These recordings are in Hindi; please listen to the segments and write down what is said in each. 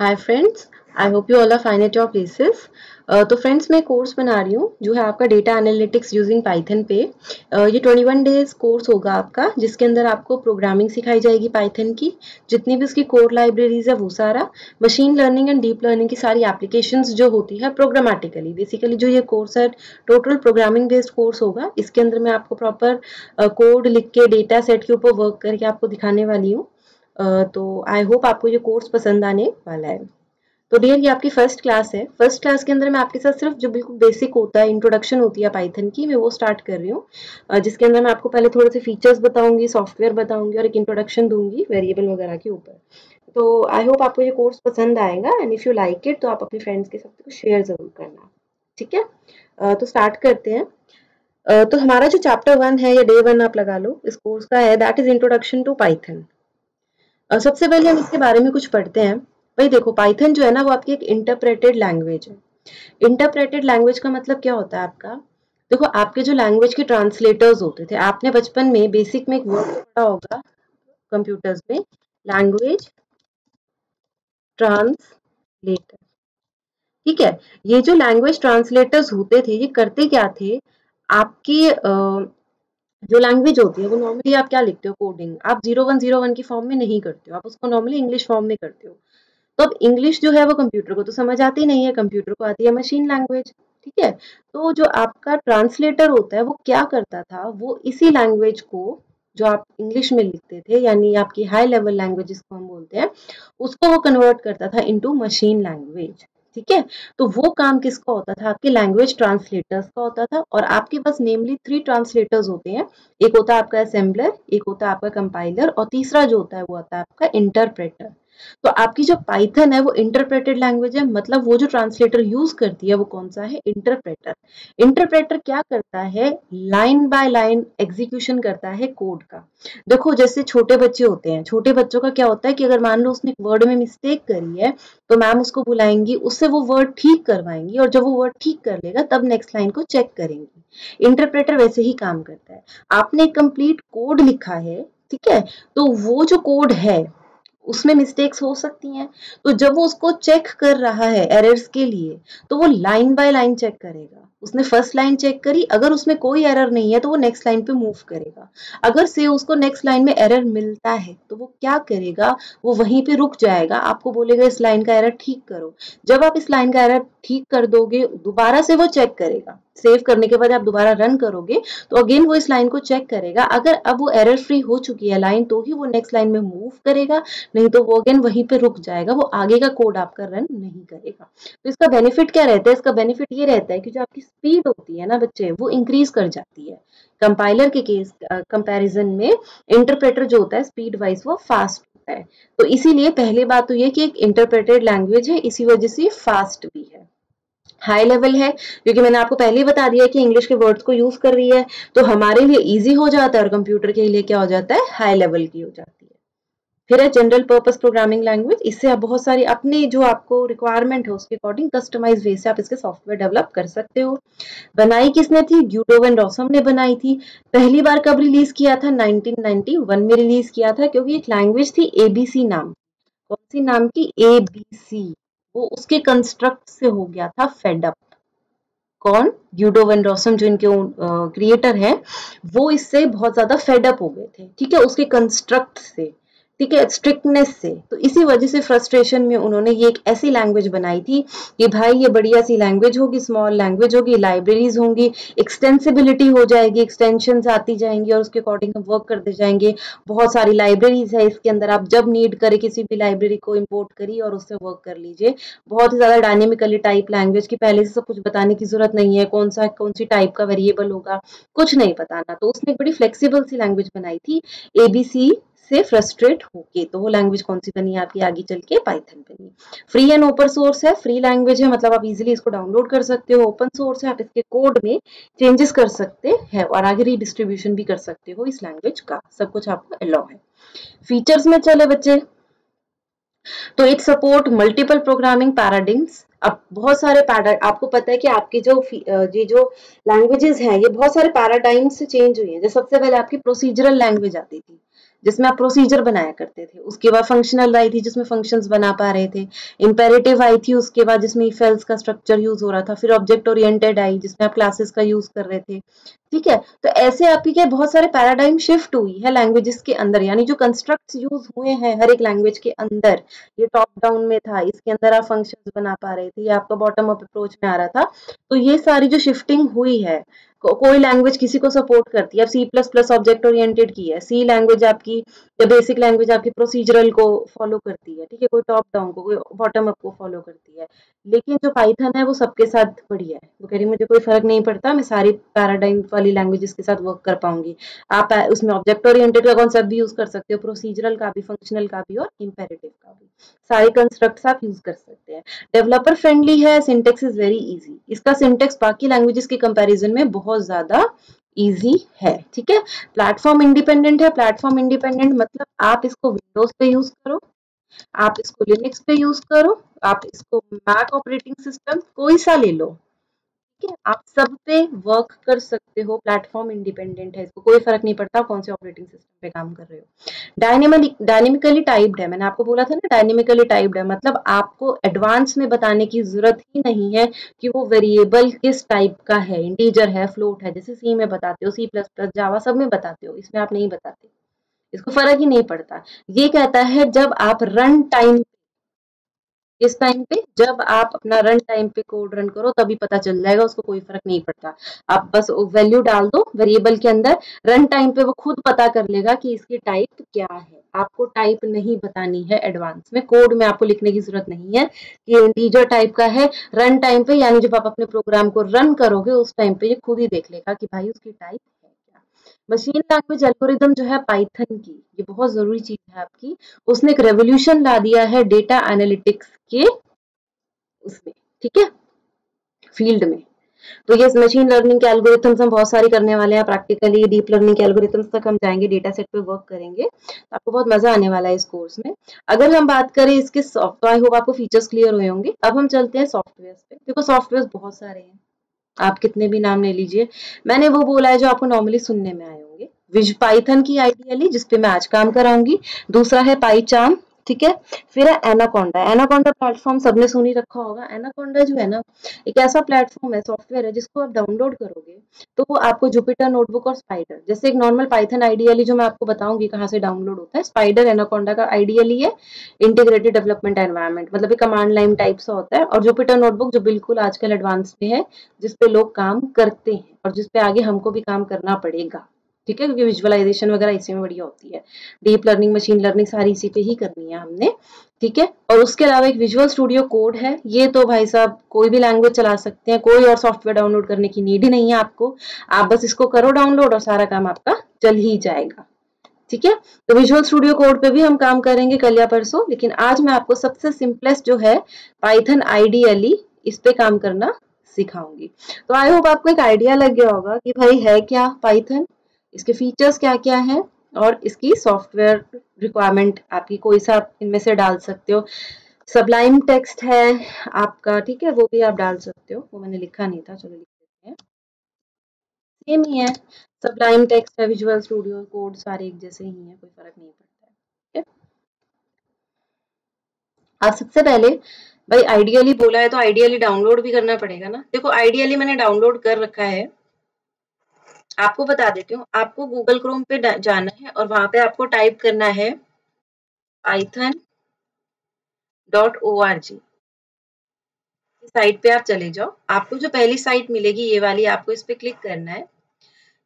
Hi friends, I hope you all are fine at your places. तो फ्रेंड्स मैं कोर्स बना रही हूँ जो है आपका डेटा एनालिटिक्स यूजिंग पाइथन पे। ये 21 डेज कोर्स होगा आपका, जिसके अंदर आपको प्रोग्रामिंग सिखाई जाएगी पाइथन की, जितनी भी उसकी कोर लाइब्रेरीज है वो सारा, machine learning and deep learning की सारी एप्लीकेशंस जो होती है प्रोग्रामेटिकली। बेसिकली जो ये कोर्स है टोटल प्रोग्रामिंग बेस्ड कोर्स होगा। इसके अंदर मैं आपको प्रॉपर कोड लिख के डेटा सेट के ऊपर वर्क करके आपको दिखाने वाली हूँ। तो आई होप आपको ये कोर्स पसंद आने वाला है। तो डियर ये आपकी फर्स्ट क्लास है। फर्स्ट क्लास के अंदर मैं आपके साथ सिर्फ जो बिल्कुल बेसिक होता है, इंट्रोडक्शन होती है पाइथन की, मैं वो स्टार्ट कर रही हूँ, जिसके अंदर मैं आपको पहले थोड़े से फीचर्स बताऊंगी, सॉफ्टवेयर बताऊंगी और एक इंट्रोडक्शन दूंगी वेरिएबल वगैरह के ऊपर। तो आई होप आपको ये कोर्स पसंद आएगा and if you like it तो आप अपने फ्रेंड्स के साथ शेयर जरूर करना। ठीक है, तो स्टार्ट करते हैं। तो हमारा जो चैप्टर 1 है या डे 1 आप लगा लो इस कोर्स का है, that is introduction to Python. सबसे पहले हम इसके बारे में कुछ पढ़ते हैं। भाई देखो, पाइथन जो है ना वो आपकी एक इंटरप्रेटेड लैंग्वेज है। इंटरप्रेटेड लैंग्वेज का मतलब क्या होता है आपका? देखो, आपके जो लैंग्वेज के ट्रांसलेटर्स होते थे, आपने बचपन में बेसिक में एक वर्ड पढ़ा होगा कंप्यूटर्स में, लैंग्वेज ट्रांसलेटर। ठीक है, ये जो लैंग्वेज ट्रांसलेटर्स होते थे ये करते क्या थे? आपकी जो लैंग्वेज होती है वो नॉर्मली आप क्या लिखते हो? कोडिंग आप 0101 की फॉर्म में नहीं करते हो, आप उसको नॉर्मली इंग्लिश फॉर्म में करते हो। तो अब इंग्लिश जो है वो कंप्यूटर को तो समझ आती नहीं है, कंप्यूटर को आती है मशीन लैंग्वेज। ठीक है, तो जो आपका ट्रांसलेटर होता है वो क्या करता था, वो इसी लैंग्वेज को जो आप इंग्लिश में लिखते थे, यानी आपकी हाई लेवल लैंग्वेज जिसको हम बोलते हैं, उसको वो कन्वर्ट करता था इनटू मशीन लैंग्वेज। ठीक है, तो वो काम किसका होता था? आपके लैंग्वेज ट्रांसलेटर्स का होता था। और आपके पास नेमली 3 ट्रांसलेटर्स होते हैं। एक होता है आपका असेंबलर, एक होता है आपका कंपाइलर और तीसरा जो होता है वो होता है आपका इंटरप्रेटर। तो आपकी जो पाइथन है वो इंटरप्रेटेड लैंग्वेज है, मतलब वो जो ट्रांसलेटर यूज करती है वो कौन सा है? इंटरप्रेटर। इंटरप्रेटर क्या करता है? लाइन बाय लाइन एग्जीक्यूशन करता है कोड का। देखो, जैसे छोटे बच्चे होते हैं, छोटे बच्चों का क्या होता है कि अगर मान लो उसने एक वर्ड में मिस्टेक करी है तो मैम उसको बुलाएंगी, उससे वो वर्ड ठीक करवाएंगी और जब वो वर्ड ठीक कर लेगा तब नेक्स्ट लाइन को चेक करेंगी। इंटरप्रेटर वैसे ही काम करता है। आपने कंप्लीट कोड लिखा है, ठीक है, तो वो जो कोड है उसमें मिस्टेक्स हो सकती हैं, तो जब वो उसको चेक कर रहा है एरर्स के लिए, तो वो लाइन बाय लाइन चेक करेगा। उसने फर्स्ट लाइन चेक करी, अगर उसमें कोई एरर नहीं है तो वो नेक्स्ट लाइन पे मूव करेगा। अगर से उसको नेक्स्ट लाइन में एरर मिलता है तो वो क्या करेगा? वो वहीं पे रुक जाएगा, आपको बोलेगा इस लाइन का एरर ठीक करो। जब आप इस लाइन का एरर ठीक कर दोगे, दोबारा से वो चेक करेगा। सेव करने के बाद आप दोबारा रन करोगे तो अगेन वो इस लाइन को चेक करेगा। अगर अब वो एरर फ्री हो चुकी है लाइन, तो ही वो नेक्स्ट लाइन में मूव करेगा, नहीं तो वो अगेन वहीं पे रुक जाएगा, वो आगे का कोड आपका रन नहीं करेगा। तो इसका बेनिफिट क्या रहता है? इसका बेनिफिट ये रहता है कि जो आपकी स्पीड होती है ना बच्चे, वो इंक्रीज कर जाती है। कंपाइलर के केस कंपैरिजन में इंटरप्रेटर जो होता है स्पीड वाइज वो फास्ट होता है। तो इसीलिए पहली बात तो ये कि एक इंटरप्रेटेड लैंग्वेज है, इसी वजह से फास्ट भी है, हाई लेवल है, क्योंकि मैंने आपको पहले ही बता दिया कि इंग्लिश के वर्ड्स को यूज कर रही है, तो हमारे लिए इजी हो जाता है और कंप्यूटर के लिए क्या हो जाता है? हाई लेवल की हो जाती है। फिर है जनरल पर्पस प्रोग्रामिंग लैंग्वेज। इससे आप बहुत सारी अपने जो आपको रिक्वायरमेंट है उसके अकॉर्डिंग कस्टमाइज वे से आप इसके सॉफ्टवेयर डेवलप कर सकते हो। बनाई किसने थी? ग्यूडो एंड रॉसम ने बनाई थी। पहली बार कब रिलीज किया था? 1991 में रिलीज किया था, क्योंकि एक लैंग्वेज थी एबीसी नाम। कौन सी नाम की? एबीसी। वो उसके कंस्ट्रक्ट से हो गया था फेडअप। कौन? ग्यूडो वेन रॉसम, जो इनके क्रिएटर हैं, वो इससे बहुत ज्यादा फेडअप हो गए थे, ठीक है, उसके कंस्ट्रक्ट से, ठीक है, स्ट्रिक्टनेस से। तो इसी वजह से फ्रस्ट्रेशन में उन्होंने ये एक ऐसी लैंग्वेज बनाई थी कि भाई ये बढ़िया सी लैंग्वेज होगी, स्मॉल लैंग्वेज होगी, लाइब्रेरीज होंगी, एक्सटेंसिबिलिटी हो जाएगी, एक्सटेंशंस आती जाएंगी और उसके अकॉर्डिंग हम वर्क करते जाएंगे। बहुत सारी लाइब्रेरीज है इसके अंदर, आप जब नीड करे किसी भी लाइब्रेरी को इंपोर्ट करिए और उससे वर्क कर लीजिए। बहुत ही ज्यादा डायनेमिकली टाइप लैंग्वेज की, पहले से सब कुछ बताने की जरूरत नहीं है, कौन सी टाइप का वेरिएबल होगा कुछ नहीं बताना। तो उसने एक बड़ी फ्लेक्सिबल सी लैंग्वेज बनाई थी एबीसी से फ्रस्ट्रेट होके। तो वो लैंग्वेज कौन सी बनी आपकी आगे चल के? पाइथन बनी। फ्री एंड ओपन सोर्स है, फ्री लैंग्वेज है, मतलब आप इजीली इसको डाउनलोड कर सकते हो। ओपन सोर्स है, आप इसके कोड में चेंजेस कर सकते हैं और आगे रीडिस्ट्रीब्यूशन भी कर सकते हो इस लैंग्वेज का, सब कुछ आपको अलाउ है। फीचर्स में चले बच्चे, तो इट सपोर्ट मल्टीपल प्रोग्रामिंग पैराडिग्म्स। अब बहुत सारे आपको पता है कि आपकी जो ये जो लैंग्वेजेस हैं ये बहुत सारे पैराडाइम्स से चेंज हुई हैं। जैसे सबसे पहले आपकी प्रोसीजरल लैंग्वेज आती थी, जिसमें आप प्रोसीजर बनाया करते थे, उसके बाद फंक्शनल आई थी जिसमें फंक्शंस बना पा रहे थे, इंपेरेटिव आई थी उसके बाद जिसमें इफ एल्स का स्ट्रक्चर यूज हो रहा था, फिर ऑब्जेक्ट ओरिएंटेड आई जिसमें आप क्लासेस का यूज कर रहे थे। ठीक है, तो ऐसे आपकी क्या बहुत सारे पैराडाइम शिफ्ट हुई है लैंग्वेजेस के अंदर, यानी जो कंस्ट्रक्ट्स यूज हुए हैं हर एक लैंग्वेज के अंदर, ये टॉप डाउन में था, इसके अंदर आप फंक्शंस बना पा रहे थे, ये आपका बॉटम अप अप्रोच में आ रहा था। तो ये सारी जो शिफ्टिंग हुई है, कोई लैंग्वेज किसी को सपोर्ट करती है, अब C plus plus object oriented की है, सी लैंग्वेज आपकी या बेसिक लैंग्वेज आपकी प्रोसीजरल को फॉलो करती है, ठीक है, कोई टॉप डाउन को, कोई बॉटम अप को फॉलो करती है। लेकिन जो पाइथन है वो सबके साथ बढ़िया है, वो कह रही मुझे कोई फर्क नहीं पड़ता, मैं सारी पैराडाइम वाली लैंग्वेजेस के साथ वर्क कर पाऊंगी। आप उसमें ऑब्जेक्ट ओरिएंटेड का कॉन्सेप्ट भी यूज कर सकते हो, प्रोसीजरल का भी, फंक्शनल का भी और इंपेरेटिव का भी, सारे कंस्ट्रक्ट्स आप यूज कर सकते हैं। डेवलपर फ्रेंडली है, सिंटेक्स इज वेरी इजी, इसका सिंटेक्स बाकी लैंग्वेजेस के कंपैरिजन में बहुत ज्यादा इजी है। ठीक है, प्लेटफॉर्म इंडिपेंडेंट है, प्लेटफॉर्म इंडिपेंडेंट मतलब आप इसको विंडोज पे यूज करो, आप इसको लिनक्स पे यूज करो, आप इसको मैक ऑपरेटिंग सिस्टम कोई सा ले लो, ठीक है, आप सब पे वर्क कर सकते हो, प्लेटफॉर्म इंडिपेंडेंट है, इसको कोई फर्क नहीं पड़ता कौन से ऑपरेटिंग सिस्टम पे काम कर रहे हो। डायनेमिकली टाइप्ड है, मैंने आपको बोला था ना डायनेमिकली टाइप्ड है, मतलब आपको एडवांस में बताने की जरूरत ही नहीं है कि वो वेरिएबल किस टाइप का है, इंटीजर है, फ्लोट है, जैसे सी में बताते हो, सी प्लस प्लस जावा सब में बताते हो, इसमें आप नहीं बताते, इसको फर्क ही नहीं पड़ता। ये कहता है जब आप रन टाइम, किस टाइम पे, जब आप अपना रन टाइम पे कोड रन करो तभी पता चल जाएगा, उसको कोई फर्क नहीं पड़ता। आप बस वैल्यू डाल दो वेरिएबल के अंदर, रन टाइम पे वो खुद पता कर लेगा कि इसकी टाइप क्या है, आपको टाइप नहीं बतानी है एडवांस में, कोड में आपको लिखने की जरूरत नहीं है कि इंटीजर टाइप का है। रन टाइम पे यानी जब आप अपने प्रोग्राम को रन करोगे उस टाइम पे ये खुद ही देख लेगा कि भाई उसकी टाइप है क्या। मशीन लैंग्वेज एल्गोरिदम जो है पाइथन की, ये बहुत जरूरी चीज है आपकी, उसने एक रेवोल्यूशन ला दिया है डेटा एनालिटिक्स के उसमें, ठीक है, फील्ड में। तो ये मशीन लर्निंग के एल्गोरिथम्स हम बहुत सारी करने वाले हैं, प्रैक्टिकली डीप लर्निंग के एल्गोरिथम्स तक हम जाएंगे, डेटा सेट पे वर्क करेंगे, तो आपको बहुत मजा आने वाला है इस कोर्स में। अगर हम बात करें इसके सॉफ्ट, आई होप आपको फीचर्स क्लियर हुए होंगे। अब हम चलते हैं सॉफ्टवेयर पे। देखो सॉफ्टवेयर बहुत सारे हैं, आप कितने भी नाम ले लीजिए, मैंने वो बोला है जो आपको नॉर्मली सुनने में आए होंगे। विज पाइथन की आइडियली जिसपे मैं आज काम कराऊंगी, दूसरा है पाईचार्म, ठीक है, फिर है एनाकोंडा। एनाकोंडा प्लेटफॉर्म सबने सुन ही रखा होगा। एनाकोंडा जो है ना, एक ऐसा प्लेटफॉर्म है, सॉफ्टवेयर है, जिसको आप डाउनलोड करोगे तो वो आपको जुपिटर नोटबुक और स्पाइडर, जैसे एक नॉर्मल पाइथन आइडियली जो मैं आपको बताऊंगी कहाँ से डाउनलोड होता है, स्पाइडर एनाकोंडा का आइडियली है इंटीग्रेटेड डेवलपमेंट एनवायरनमेंट, मतलब एक कमांड लाइन टाइप सा होता है, और जुपिटर नोटबुक जो बिल्कुल आजकल एडवांस में है, जिसपे लोग काम करते हैं और जिसपे आगे हमको भी काम करना पड़ेगा, ठीक है, क्योंकि विजुअलाइजेशन वगैरह इसी में बढ़िया होती है, डीप लर्निंग मशीन लर्निंग सारी इसी पे ही करनी है हमने, ठीक है। और उसके अलावा एक विजुअल स्टूडियो कोड है, ये तो भाई साहब कोई भी लैंग्वेज चला सकते हैं, कोई और सॉफ्टवेयर डाउनलोड करने की नीड ही नहीं है आपको, आप बस इसको करो डाउनलोड और सारा काम आपका चल ही जाएगा, ठीक है। तो विजुअल स्टूडियो कोड पे भी हम काम करेंगे कल या परसों, लेकिन आज मैं आपको सबसे सिंपलेस्ट जो है पाइथन आइडियली इस पे काम करना सिखाऊंगी। तो आई होप आपको एक आइडिया लग गया होगा कि भाई है क्या पाइथन, इसके फीचर्स क्या क्या हैं, और इसकी सॉफ्टवेयर रिक्वायरमेंट आपकी कोई सा आप इनमें से डाल सकते हो। सबलाइम टेक्स्ट है आपका, ठीक है, वो भी आप डाल सकते हो, वो मैंने लिखा नहीं था, चलो लिख देते हैं, सेम ही है, सबलाइम टेक्स्ट है, विजुअल स्टूडियो कोड सारे एक जैसे ही हैं, कोई फर्क नहीं पड़ता है, ठीक है। आप सबसे पहले भाई आइडियली बोला है तो आइडियली डाउनलोड भी करना पड़ेगा ना। देखो आइडियली मैंने डाउनलोड कर रखा है, आपको बता देती हूँ, आपको गूगल क्रोम पे जाना है और वहां पे आपको टाइप करना है python.org, साइट पे आप चले जाओ, आपको जो पहली साइट मिलेगी ये वाली, आपको इस पे क्लिक करना है।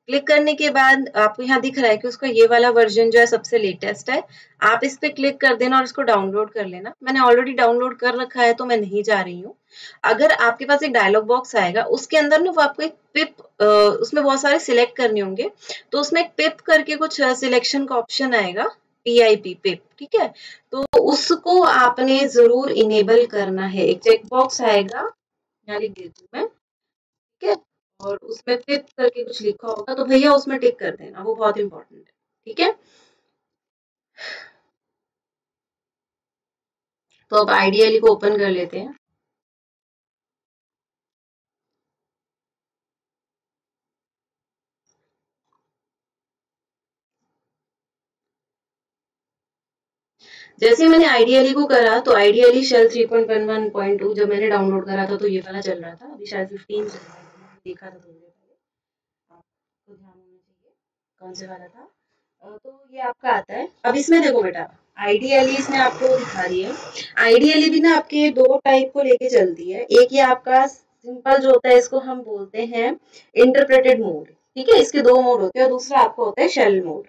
क्लिक करने के बाद आपको यहाँ दिख रहा है कि उसका ये वाला वर्जन जो है सबसे लेटेस्ट है, आप इस पे क्लिक कर देना और इसको डाउनलोड कर लेना। मैंने ऑलरेडी डाउनलोड कर रखा है तो मैं नहीं जा रही हूँ। अगर आपके पास एक डायलॉग बॉक्स आएगा उसके अंदर ना वो आपको एक पिप, उसमें बहुत सारे सिलेक्ट करने होंगे, तो उसमें एक पिप करके कुछ सिलेक्शन का ऑप्शन आएगा, PIP पिप, ठीक है, तो उसको आपने जरूर इनेबल करना है। एक चेक बॉक्स आएगा, यहाँ लिख देती हूँ मैं, ठीक है, और उसमें पिप करके कुछ लिखा होगा तो भैया उसमें टिक कर देना, वो बहुत इंपॉर्टेंट है, ठीक है। तो अब आइडियली को ओपन कर लेते हैं। जैसे मैंने आइडियली को करा तो आइडियली शेल 3.11.2 जब मैंने डाउनलोड करा था तो ये वाला चल रहा था, अभी शायद 15 चल रहा है, मैंने देखा था थोड़ी देर पहले, आपको ध्यान होना चाहिए कौन से वाला था। तो ये आपका आता है। अब इसमें देखो बेटा, आइडियली इसने आपको दिखा रही है। आइडियली भी ना आपके दो टाइप को लेके चलती है। एक ये आपका सिंपल जो होता है, इसको हम बोलते हैं इंटरप्रेटेड मोड, ठीक है, इसके दो मोड होते हैं, और दूसरा आपका होता है shell mode,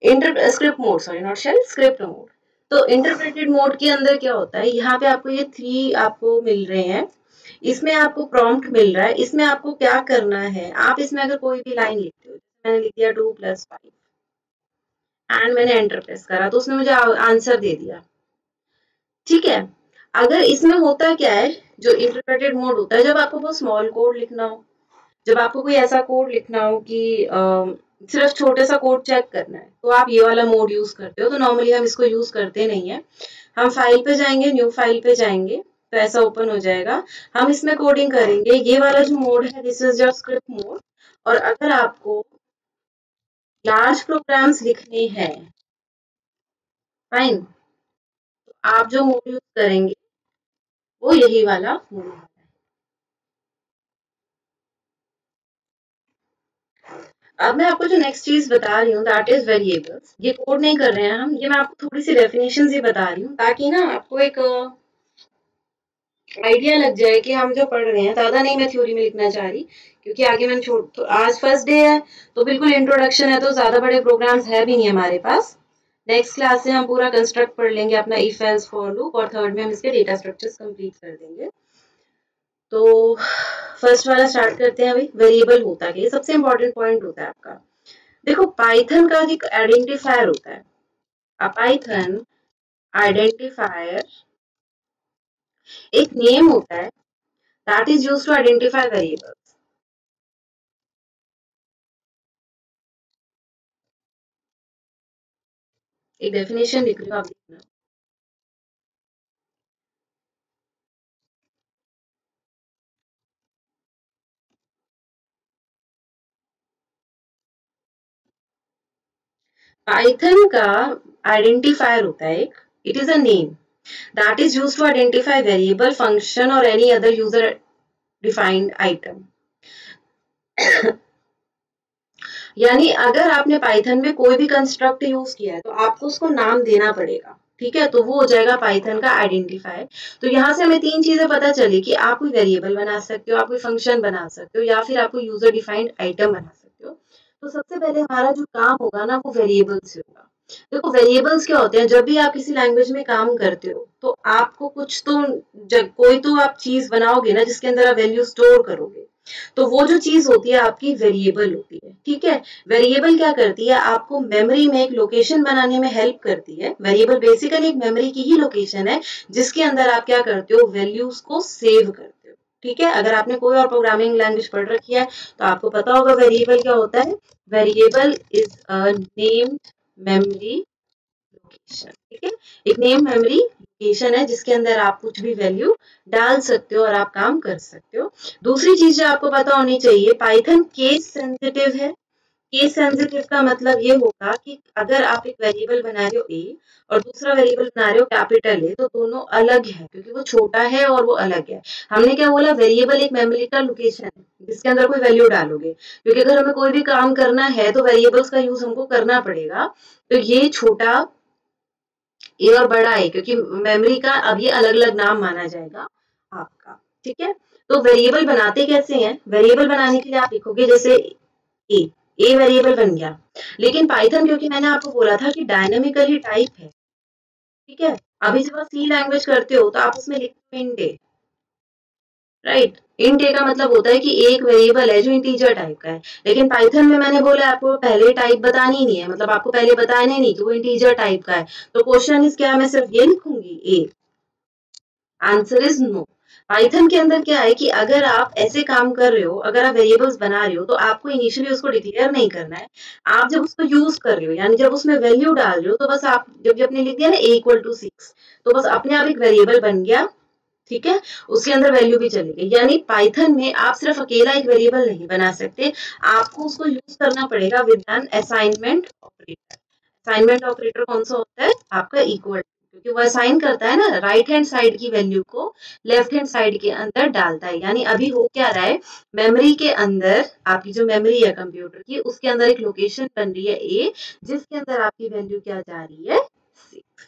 script mode, sorry not shell, script mode. तो इंटरप्रेटेड मोड के अंदर क्या होता है, यहाँ पे आपको ये 3 आपको मिल रहे हैं, इसमें आपको प्रॉम्प्ट मिल रहा है, इसमें आपको क्या करना है, आप इसमें अगर कोई भी लाइन लिखते हो, मैंने लिख दिया 2+5 एंड मैंने एंटर प्रेस करा तो उसने मुझे आंसर दे दिया, ठीक है। अगर इसमें होता क्या है, जो इंटरप्रेटेड मोड होता है, जब आपको बहुत स्मॉल कोड लिखना हो, जब आपको कोई ऐसा कोड लिखना हो कि सिर्फ छोटे सा कोड चेक करना है, तो आप ये वाला मोड यूज करते हो। तो नॉर्मली हम इसको यूज करते नहीं है। हम फाइल पे जाएंगे, न्यू फाइल पे जाएंगे, तो ऐसा ओपन हो जाएगा, हम इसमें कोडिंग करेंगे। ये वाला जो मोड है, this is your script mode. और अगर आपको लार्ज प्रोग्राम्स लिखने हैं, फाइन, तो आप जो मोड यूज करेंगे वो यही वाला मोड है। अब मैं आपको जो नेक्स्ट चीज बता रही हूँ, दैट इज वेरिएबल्स। ये कोड नहीं कर रहे हैं हम, ये मैं आपको थोड़ी सी डेफिनेशन ही बता रही हूँ, ताकि ना आपको एक आइडिया लग जाए कि हम जो पढ़ रहे हैं, ज्यादा नहीं मैं थ्योरी में लिखना चाह रही, क्योंकि आगे मैंने छोड़, तो आज फर्स्ट डे है तो बिल्कुल इंट्रोडक्शन है, तो ज्यादा बड़े प्रोग्राम्स है भी नहीं हमारे पास। नेक्स्ट क्लास से हम पूरा कंस्ट्रक्ट पढ़ लेंगे अपना इफ एल्स फॉर लूप, और थर्ड में हम इसके डेटा स्ट्रक्चर्स कंप्लीट कर देंगे। तो फर्स्ट वाला स्टार्ट करते हैं। अभी वेरिएबल होता है, ये सबसे इंपॉर्टेंट पॉइंट होता है आपका। देखो, पाइथन का एक आइडेंटिफायर होता है, अ पाइथन आइडेंटिफायर एक नेम होता है that is used to identify variables. एक डेफिनेशन लिख रही हूँ, आप देखना। पाइथन का आइडेंटिफायर होता है एक, it is a name that is used to identify variable, function और any other user defined item. यानी अगर आपने पाइथन में कोई भी कंस्ट्रक्ट यूज किया है, तो आपको उसको नाम देना पड़ेगा, ठीक है, तो वो हो जाएगा पाइथन का आइडेंटिफायर। तो यहाँ से हमें 3 चीजें पता चली कि आप कोई वेरिएबल बना सकते हो, आप कोई फंक्शन बना सकते हो, या फिर आप कोई यूजर डिफाइंड आइटम बना सकते हो। तो सबसे पहले हमारा जो काम होगा ना, वो वेरिएबल्स से होगा। देखो, वेरिएबल्स क्या होते हैं, जब भी आप किसी लैंग्वेज में काम करते हो, तो आपको कुछ तो, जब कोई तो आप चीज बनाओगे ना जिसके अंदर आप वैल्यू स्टोर करोगे, तो वो जो चीज होती है आपकी वेरिएबल होती है, ठीक है। वेरिएबल क्या करती है, आपको मेमोरी में एक लोकेशन बनाने में हेल्प करती है। वेरिएबल बेसिकली एक मेमोरी की ही लोकेशन है, जिसके अंदर आप क्या करते हो, वैल्यूज को सेव करते हो, ठीक है। अगर आपने कोई और प्रोग्रामिंग लैंग्वेज पढ़ रखी है, तो आपको पता होगा वेरिएबल क्या होता है। Variable is a named memory location, ठीक है। एक नेम मेमोरी लोकेशन है जिसके अंदर आप कुछ भी वैल्यू डाल सकते हो और आप काम कर सकते हो। दूसरी चीज जो आपको पता होनी चाहिए, पाइथन केस सेंसिटिव है। केस सेंसिटिव का मतलब ये होगा कि अगर आप एक वेरिएबल बना रहे हो ए, और दूसरा वेरिएबल बना रहे हो कैपिटल ए, तो दोनों अलग है, क्योंकि वो छोटा है और वो अलग है। हमने क्या बोला, वेरिएबल एक मेमोरी का लोकेशन है जिसके अंदर कोई वैल्यू डालोगे, क्योंकि अगर हमें कोई भी काम करना है तो वेरिएबल्स का यूज हमको करना पड़ेगा। तो ये छोटा ए और बड़ा ए, क्योंकि मेमोरी का अब ये अलग अलग नाम माना जाएगा आपका, ठीक है। तो वेरिएबल बनाते कैसे हैं, वेरिएबल बनाने के लिए आप लिखोगे जैसे ए, ए वेरिएबल बन गया। लेकिन पाइथन, क्योंकि मैंने आपको बोला था कि डायनेमिकली टाइप है, ठीक है। अभी जब आप सी लैंग्वेज करते हो तो आप उसमें लिखते हो इंट ए, राइट। इंट ए का मतलब होता है कि एक वेरिएबल है जो इंटीजर टाइप का है। लेकिन पाइथन में मैंने बोला आपको पहले टाइप बतानी नहीं है, मतलब आपको पहले बताना ही नहीं कि वो इंटीजर टाइप का है। तो क्वेश्चन इज क्या, मैं सिर्फ ये लिखूंगी ए, आंसर इज नो। पाइथन के अंदर क्या है कि अगर आप ऐसे काम कर रहे हो, अगर आप वेरिएबल्स बना रहे हो, तो आपको इनिशियली उसको डिक्लेयर नहीं करना है। आप जब उसको यूज कर रहे हो, यानी जब उसमें वैल्यू डाल रहे हो, तो बस आप जब आपने लिख दिया ना a = 6, तो बस अपने आप एक वेरिएबल बन गया, ठीक है। उसके अंदर वैल्यू भी चली गई। यानी पाइथन में आप सिर्फ अकेला एक वेरिएबल नहीं बना सकते, आपको उसको यूज करना पड़ेगा with an assignment operator. Assignment operator कौन सा होता है आपका इक्वल, क्योंकि वो असाइन करता है ना, राइट हैंड साइड की वैल्यू को लेफ्ट हैंड साइड के अंदर डालता है। यानी अभी हो क्या रहा है, मेमोरी के अंदर आपकी जो मेमोरी है कंप्यूटर की, उसके अंदर एक लोकेशन बन रही है ए, जिसके अंदर आपकी वैल्यू क्या जा रही है 6।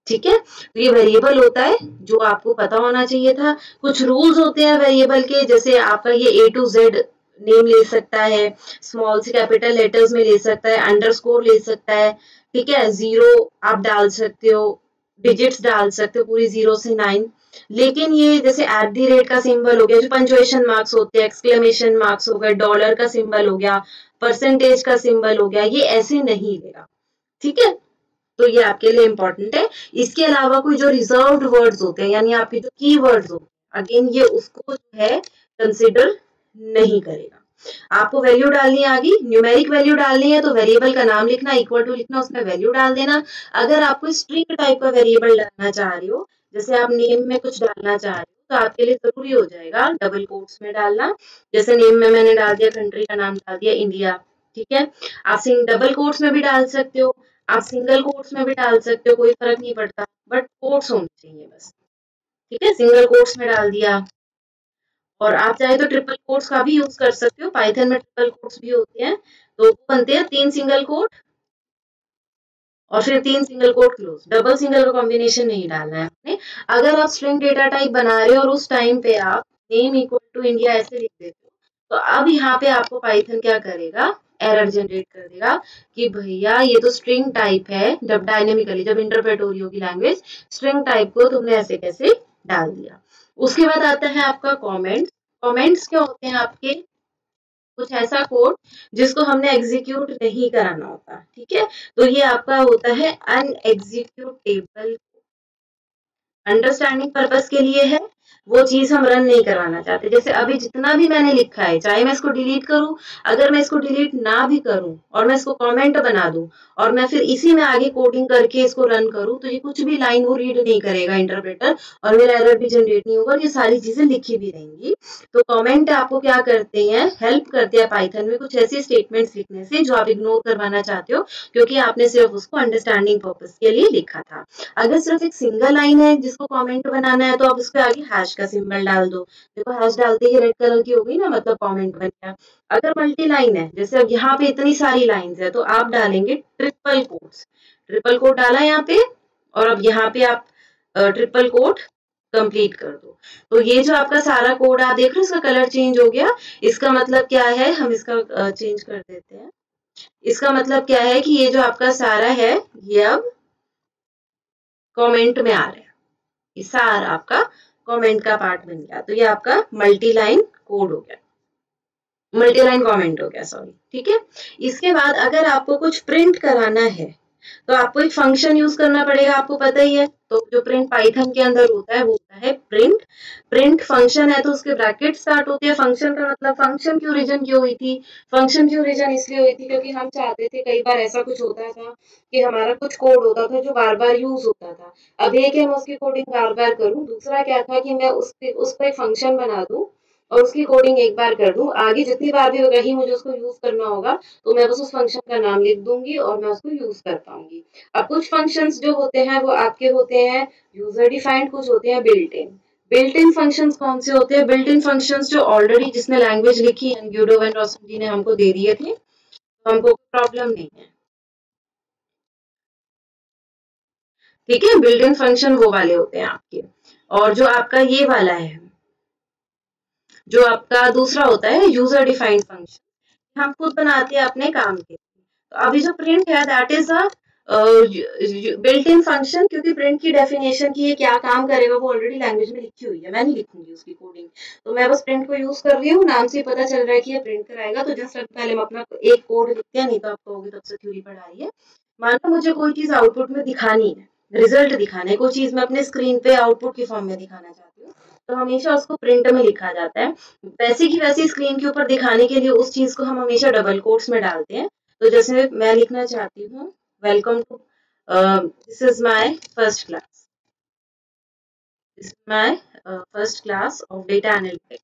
ठीक है, तो ये वेरिएबल होता है जो आपको पता होना चाहिए था। कुछ रूल्स होते हैं वेरिएबल के, जैसे आपका ये ए टू जेड नेम ले सकता है, स्मॉल से कैपिटल लेटर्स में ले सकता है, अंडरस्कोर ले सकता है, ठीक है, जीरो आप डाल सकते हो, डिजिट्स डाल सकते हो पूरी 0 से 9। लेकिन ये जैसे एट दी रेट का सिंबल हो गया, जो पंचुएशन मार्क्स होते हैं, एक्सक्लेमेशन मार्क्स हो गए, डॉलर का सिंबल हो गया, परसेंटेज का सिंबल हो गया, ये ऐसे नहीं लेगा। ठीक है, तो ये आपके लिए इंपॉर्टेंट है। इसके अलावा कोई जो रिजर्व्ड वर्ड्स होते हैं, यानी आपके जो की वर्ड्स होते हैं, अगेन ये उसको जो है कंसिडर नहीं करेगा। आपको वैल्यू डालनी आ गई, न्यूमेरिक वैल्यू डालनी है तो वेरिएबल का नाम लिखना, इक्वल टू लिखना, उसमें वैल्यू डाल देना। अगर आप कोई स्ट्रिंग टाइप का वेरिएबल डालना चाह रहे हो, जैसे आप नेम में कुछ डालना चाह रहे हो, तो आपके लिए जरूरी हो जाएगा डबल कोट्स में डालना। जैसे नेम में मैंने डाल दिया, कंट्री का नाम डाल दिया इंडिया, ठीक है। आप डबल कोट्स में भी डाल सकते हो, आप सिंगल कोट्स में भी डाल सकते हो, कोई फर्क नहीं पड़ता, बट कोट्स होने चाहिए बस। ठीक है, सिंगल कोट्स में डाल दिया। और आप चाहे तो ट्रिपल कोट्स का भी यूज कर सकते हो, पाइथन में ट्रिपल कोट्स भी होते हैं, तो बनते हैं 3 सिंगल कोट और फिर 3 single quote close. Double single का कॉम्बिनेशन नहीं डालना है आपने। अगर आप स्ट्रिंग डेटा टाइप बना रहे हो और उस टाइम पे आप नेम इक्वल टू इंडिया ऐसे लिख देते हो, तो अब यहाँ पे आपको पाइथन क्या करेगा, एरर जनरेट कर देगा कि भैया ये तो स्ट्रिंग टाइप है, जब डायनेमिकली जब इंटरप्रेट हो रही होगी लैंग्वेज, स्ट्रिंग टाइप को तुमने ऐसे कैसे डाल दिया। उसके बाद आता है आपका कमेंट्स। कमेंट्स क्या होते हैं आपके, कुछ ऐसा कोड जिसको हमने एग्जीक्यूट नहीं कराना होता, ठीक है, तो ये आपका होता है अनएग्जीक्यूटेबल। अंडरस्टैंडिंग पर्पस के लिए है, वो चीज हम रन नहीं करवाना चाहते। जैसे अभी जितना भी मैंने लिखा है, चाहे मैं इसको डिलीट करूं, अगर मैं इसको डिलीट ना भी करूं और मैं इसको कमेंट बना दूं और मैं फिर इसी में आगे कोडिंग करके इसको रन करूं, तो ये कुछ भी लाइन वो रीड नहीं करेगा इंटरप्रेटर, और मेरा एरर भी जनरेट नहीं होगा, और ये सारी चीजें लिखी भी रहेंगी। तो कमेंट आपको क्या करते हैं, हेल्प करते हैं पाइथन में कुछ ऐसी स्टेटमेंट्स लिखने से जो आप इग्नोर करवाना चाहते हो, क्योंकि आपने सिर्फ उसको अंडरस्टैंडिंग पर्पस के लिए लिखा था। अगर सिर्फ एक सिंगल लाइन है जिसको कमेंट बनाना है, तो आप उसके आगे हैश का सिंबल डाल दो। देखो हैश डालते ही रेड कलर की हो गई ना, मतलब कमेंट बन गया। अगर मल्टी लाइन है, जैसे अब यहाँ पे इतनी सारी लाइंस है, तो आप डालेंगे ट्रिपल कोट्स। ट्रिपल कोट डाला यहाँ पे, और अब यहाँ पे आप ट्रिपल कोट कंप्लीट कर दो। तो ये जो आपका सारा कोड आप देख रहे हो, इसका कलर चेंज हो गया। इसका मतलब क्या है, हम इसका चेंज कर देते हैं। इसका मतलब क्या है कि ये जो आपका सारा है, ये अब कमेंट में आ रहा है, ये सारा आपका कमेंट का पार्ट बन गया। तो ये आपका मल्टी लाइन कोड हो गया, मल्टी लाइन कमेंट हो गया, सॉरी। ठीक है, इसके बाद अगर आपको कुछ प्रिंट कराना है, तो आपको एक फंक्शन यूज करना पड़ेगा, आपको पता ही है। तो जो प्रिंट पाइथन के अंदर होता है वो होता है प्रिंट। प्रिंट फंक्शन है तो उसके ब्रैकेट स्टार्ट होते हैं। फंक्शन का मतलब, फंक्शन की ओरिजिन क्यों हुई थी, फंक्शन की ओरिजिन इसलिए हुई थी क्योंकि हम चाहते थे, कई बार ऐसा कुछ होता था कि हमारा कुछ कोड होता था जो बार बार यूज होता था। अब एक है मैं उसकी कोडिंग बार बार करूं, दूसरा क्या था कि मैं उसको एक फंक्शन बना दूं और उसकी कोडिंग एक बार कर दूं, आगे जितनी बार भी कहीं मुझे उसको यूज करना होगा, तो मैं बस उस फंक्शन का नाम लिख दूंगी और मैं उसको यूज कर पाऊंगी। अब कुछ फंक्शंस जो होते हैं वो आपके होते हैं यूजर डिफाइंड, कुछ होते हैं built in. Built in functions कौन से होते हैं, बिल्ट इन फंक्शंस जो ऑलरेडी जिसने लैंग्वेज लिखी है, ग्यूडो एंड रोसन जी ने हमको दे दिए थे, तो हमको प्रॉब्लम नहीं है। ठीक है, बिल्ट इन फंक्शन वो वाले होते हैं आपके। और जो आपका ये वाला है, जो आपका दूसरा होता है यूजर डिफाइंड फंक्शन, हम खुद बनाते हैं अपने काम के। तो अभी जो प्रिंट है that is a built in function, क्योंकि प्रिंट की डेफिनेशन की ये क्या काम करेगा वो ऑलरेडी लैंग्वेज में लिखी हुई है, मैं नहीं लिखूंगी उसकी कोडिंग। तो मैं बस प्रिंट को यूज कर रही हूँ, नाम से पता चल रहा है कि ये प्रिंट कराएगा। तो जस्ट पहले हम अपना एक कोड लिखते हैं, नहीं तो आप कहोगे तब से थ्योरी पढ़ा रही है। मानो मुझे कोई चीज आउटपुट में दिखानी है, रिजल्ट दिखाना है, कोई चीज मैं अपने स्क्रीन पे आउटपुट के फॉर्म में दिखाना चाहती हूँ, तो हमेशा उसको प्रिंट में लिखा जाता है। वैसे की वैसी स्क्रीन के ऊपर दिखाने के लिए उस चीज को हम हमेशा डबल कोट्स में डालते हैं। तो जैसे मैं लिखना चाहती हूँ, welcome to, this is my first class, this is my first class of data analytics.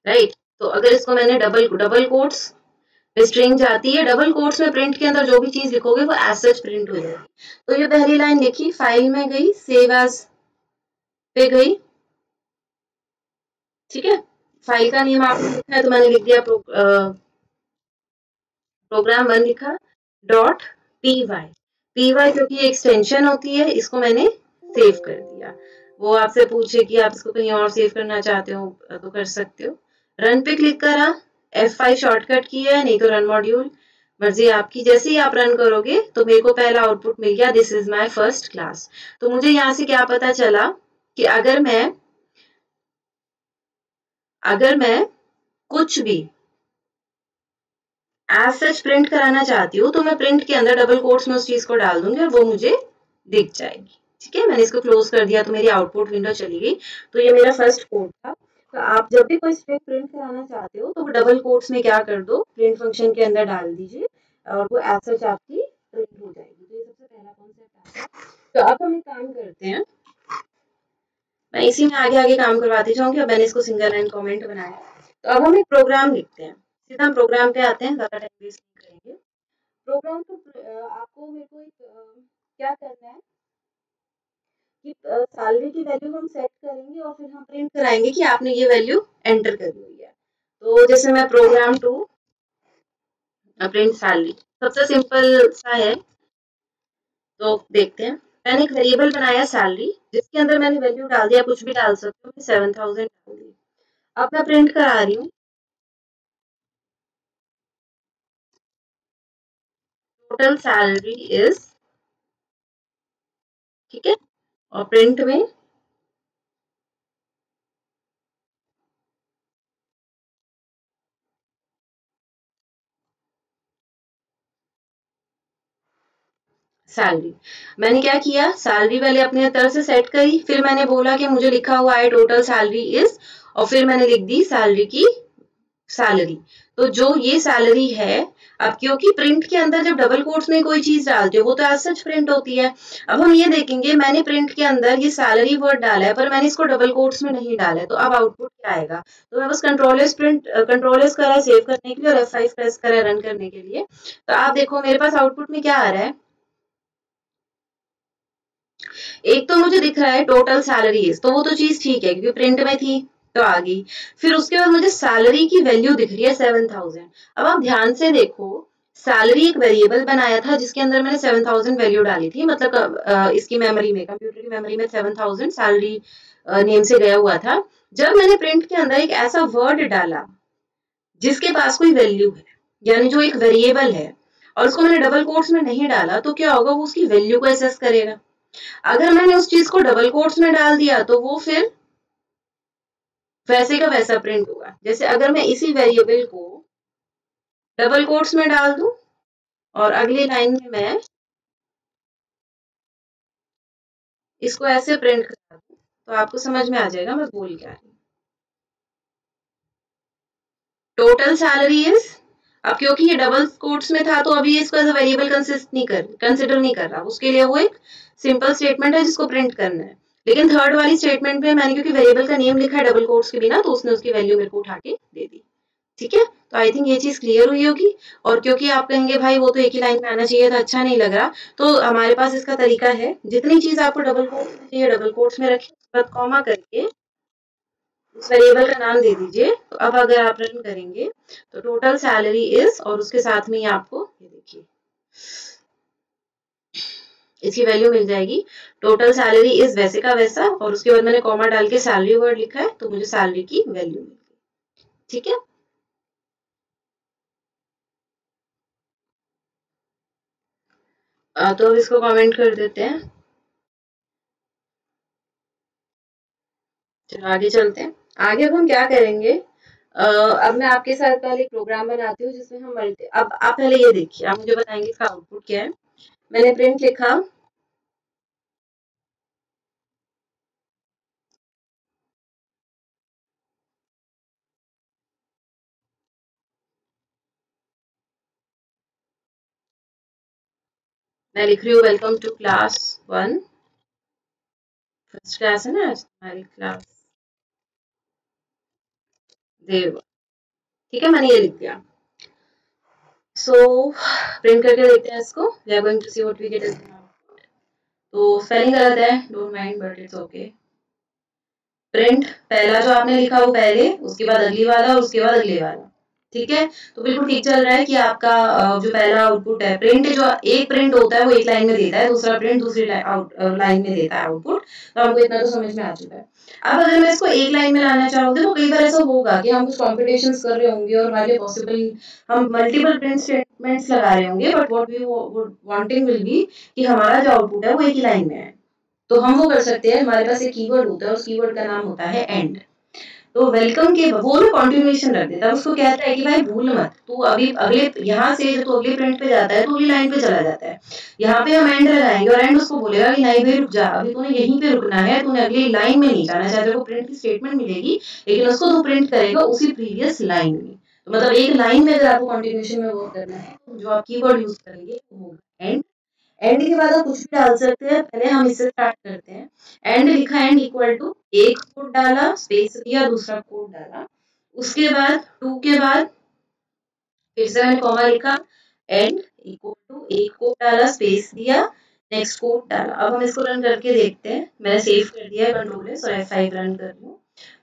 Right. तो अगर इसको मैंने डबल डबल कोट्स में स्ट्रिंग जाती है, डबल कोट्स में प्रिंट के अंदर जो भी चीज लिखोगे वो एज सच प्रिंट हो जाएगी। तो ये पहली लाइन लिखी, फाइल में गई, सेव एज पे गई, ठीक है। फाइल का नेम आपने लिखा है तो मैंने लिख दिया प्रोग्राम वन लिखा, dot P Y. P Y क्योंकि एक्सटेंशन होती है, इसको मैंने सेव कर दिया। वो आपसे पूछे कि आप इसको कहीं और सेव करना चाहते हो तो कर सकते हो। रन पे क्लिक करा, F5 शॉर्टकट की है, नहीं तो रन मॉड्यूल, मर्जी आपकी। जैसे ही आप रन करोगे तो मेरे को पहला आउटपुट मिल गया, this is my first class. तो मुझे यहाँ से क्या पता चला कि अगर मैं कुछ भी एज सच प्रिंट कराना चाहती हूँ तो मैं प्रिंट के अंदर डबल कोट्स में उस चीज को डाल दूंगी और वो मुझे दिख जाएगी। ठीक है, मैंने इसको क्लोज कर दिया तो मेरी आउटपुट विंडो चली गई। तो ये मेरा फर्स्ट कोड था। तो आप जब भी कोई स्ट्रिंग प्रिंट कराना चाहते हो तो वो डबल कोट्स में क्या कर दो, प्रिंट फंक्शन के अंदर डाल दीजिए और वो एज सच आपकी प्रिंट हो जाएगी। तो ये सबसे पहला कॉन्सेप्ट आता है। तो अब हम एक काम करते हैं, मैं इसी में आगे आगे काम करवाती जाऊंगी। अब मैंने इसको सिंगल लाइन कमेंट बनाया। तो अब हम एक प्रोग्राम लिखते हैं, सीधा हम प्रोग्राम पे आते हैं, ज्यादा टाइम वेस्ट नहीं करेंगे। प्रोग्राम तो आपको मेरे को एक क्या करना है कि सैलरी की वैल्यू हम सेट करेंगे और फिर हम प्रिंट कराएंगे कि आपने ये वैल्यू एंटर करी हुई है। तो जैसे मैं प्रोग्राम टू प्रिंट सैलरी, सबसे सिंपल सा है। तो देखते हैं, मैंने एक वेरिएबल बनाया सैलरी जिसके अंदर मैंने वैल्यू डाल दिया, कुछ भी डाल सकते हो, 7,000 डाल दी। अब मैं प्रिंट करा रही हूँ, टोटल सैलरी इज, ठीक है, और प्रिंट में सैलरी। मैंने क्या किया, सैलरी पहले अपने तरफ से सेट करी, फिर मैंने बोला कि मुझे लिखा हुआ है टोटल सैलरी इज, और फिर मैंने लिख दी सैलरी की सैलरी। तो जो ये सैलरी है, अब क्योंकि प्रिंट के अंदर जब डबल कोट्स में कोई चीज डालते हो वो तो एज सच प्रिंट होती है। अब हम ये देखेंगे, मैंने प्रिंट के अंदर ये सैलरी वर्ड डाला है पर मैंने इसको डबल कोट्स में नहीं डाला है, तो अब आउटपुट क्या आएगा। तो मैं बस कंट्रोल एस करा सेव करने के लिए और F5 प्रेस करा रन करने के लिए। तो आप देखो मेरे पास आउटपुट में क्या आ रहा है। एक तो मुझे दिख रहा है टोटल सैलरीज, तो वो तो चीज ठीक है क्योंकि प्रिंट में थी तो आ गई। फिर उसके बाद मुझे सैलरी की वैल्यू दिख रही है 7,000। अब आप ध्यान से देखो, सैलरी एक वेरिएबल बनाया था जिसके अंदर मैंने 7,000 वैल्यू डाली थी, मतलब इसकी मेमोरी में, कंप्यूटर की मेमोरी में 7,000 सैलरी नेम से गया हुआ था। जब मैंने प्रिंट के अंदर एक ऐसा वर्ड डाला जिसके पास कोई वैल्यू है, यानी जो एक वेरिएबल है, और उसको मैंने डबल कोट्स में नहीं डाला, तो क्या होगा, वो उसकी वैल्यू को एसेस करेगा। अगर मैंने उस चीज को डबल कोट्स में डाल दिया तो वो फिर वैसे का वैसा प्रिंट होगा। जैसे अगर मैं इसी वेरिएबल को डबल कोट्स में डाल दूं और अगली लाइन में मैं इसको ऐसे प्रिंट करा दूं तो आपको समझ में आ जाएगा मैं बोल क्या रही हूँ। टोटल सैलरी इज, अब क्योंकि ये डबल कोट्स में था तो अभी इसको एज अ वेरिएबल कंसिडर नहीं कर रहा, उसके लिए वो एक सिंपल स्टेटमेंट है जिसको प्रिंट करना है। लेकिन थर्ड वाली स्टेटमेंट में मैंने क्योंकि वेरिएबल का नेम लिखा है डबल कोट्स के बिना, तो उसने उसकी वैल्यू मेरे को उठा के दे दी। ठीक है, तो आई थिंक ये चीज क्लियर हुई होगी। और क्योंकि आप कहेंगे भाई वो तो एक ही लाइन में आना चाहिए था, अच्छा नहीं लग रहा, तो हमारे पास इसका तरीका है, जितनी चीज आपको डबल कोट्स में चाहिए डबल कोट्स में रखिए, उसके बाद कॉमा करके उस वेरिएबल का नाम दे दीजिए। तो अब अगर आप रन करेंगे तो टोटल सैलरी इज, और उसके साथ में ही आपको ये देखिए इसकी वैल्यू मिल जाएगी। टोटल सैलरी इज वैसे का वैसा, और उसके बाद मैंने कॉमा डाल के सैलरी वर्ड लिखा है तो मुझे सैलरी की वैल्यू मिल गई। ठीक है, तो अब इसको कमेंट कर देते हैं। चलो आगे चलते हैं। आगे अब हम क्या करेंगे, अब मैं आपके साथ पहले एक प्रोग्राम बनाती हूँ जिसमें हम मल्टी, अब आप पहले ये देखिए, आप मुझे बताएंगे इसका आउटपुट क्या है। मैंने प्रिंट लिखा, मैं लिख रही हूँ welcome to class one, first class है ना आज हमारी क्लास देव, ठीक है, मैंने ये लिख दिया। सो प्रिंट करके देखते हैं इसको। We are going to see what we get. तो स्पेलिंग गलत है, don't mind, but it's okay. Print पहला जो आपने लिखा वो पहले, उसके बाद अगली वाला, उसके बाद अगले वाला, ठीक है। तो बिल्कुल ठीक चल रहा है कि आपका जो पहला आउटपुट है, प्रिंट जो एक प्रिंट होता है वो एक लाइन में देता है, दूसरा प्रिंट दूसरी लाइन में देता है आउटपुट। तो हमको इतना तो समझ में आ चुका है। अब अगर मैं इसको एक लाइन में लाना चाहूंगी तो कई बार ऐसा होगा कि हम कुछ कॉम्पिटिशन्स कर रहे होंगे और हमारे पॉसिबल हम मल्टीपल प्रिंट स्टेटमेंट्स लगा रहे होंगे, but what we wanting will be कि हमारा जो आउटपुट है वो एक ही लाइन में है। तो हम वो कर सकते हैं, हमारे पास एक कीवर्ड होता है, उस कीवर्ड का नाम होता है एंड। तो वेलकम के वो ना कंटिन्यूएशन रख देता है, उसको कहता है कि भाई भूल मत, तू अभी अगले यहाँ से जो तू अगले प्रिंट पे जाता है तो अगली लाइन पे चला जाता है। यहाँ पे हम एंड लगाएंगे और एंड उसको बोलेगा कि नहीं भाई रुक जा, अभी तूने यहीं पे रुकना है, तूने अगली लाइन में नहीं जाना। चाहे तेरे को प्रिंट की स्टेटमेंट मिलेगी लेकिन उसको तू प्रिंट करेगा उसी प्रीवियस लाइन में। तो मतलब एक लाइन में अगर आपको कंटिन्यूएशन में वर्क करना है तो जो आप कीवर्ड यूज करेंगे वो होगा एंड। एंड के बाद आप कुछ भी डाल सकते हैं, पहले हम इससे स्टार्ट करते हैं। एंड लिखा, एंड इक्वल टू एक कोड डाला, स्पेस दिया, दूसरा कोड डाला, उसके बाद टू के बाद फिर से मैंने कॉमा लिखा, एंड इक्वल टू एक कोड डाला, स्पेस दिया, नेक्स्ट कोड डाला। अब हम इसको रन करके देखते हैं। मैंने सेव कर दिया है, कंट्रोल है, सो F5 रन कर लूं।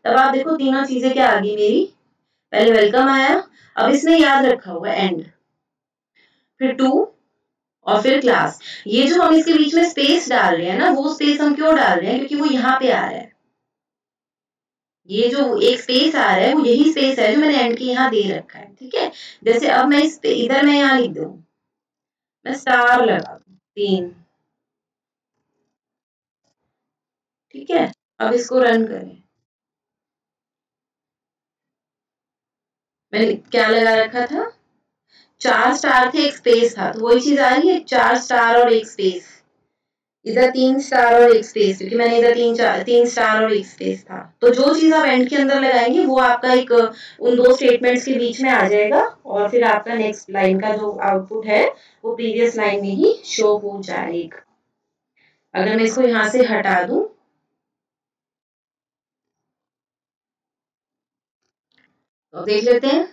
तब आप देखो तीनों चीजें क्या आ गई मेरी। पहले वेलकम आया, अब इसने याद रखा हुआ एंड, फिर टू और फिर क्लास। ये जो हम इसके बीच में स्पेस डाल रहे हैं ना, वो स्पेस हम क्यों डाल रहे हैं, क्योंकि वो यहाँ पे आ रहा है। ये जो एक स्पेस आ रहा है वो यही स्पेस है जो मैंने एंड के यहाँ दे रखा है, ठीक है। जैसे अब मैं इस पे इधर मैं यहाँ लिख दूं, मैं स्टार लगा दूं 3, ठीक है। अब इसको रन करें। मैंने क्या लगा रखा था, 4 स्टार थे, एक स्पेस था, तो वही चीज आ रही है, 4 स्टार और एक स्पेस। इधर 3 स्टार और एक स्पेस, क्योंकि मैंने इधर 3 स्टार और एक स्पेस था। तो जो चीज आप एंड के अंदर लगाएंगे वो आपका एक उन दो स्टेटमेंट्स के बीच में आ जाएगा और फिर आपका नेक्स्ट लाइन का जो आउटपुट है वो प्रीवियस लाइन में ही शो हो जाएगा। अगर मैं इसको यहाँ से हटा दूं तो देख लेते हैं।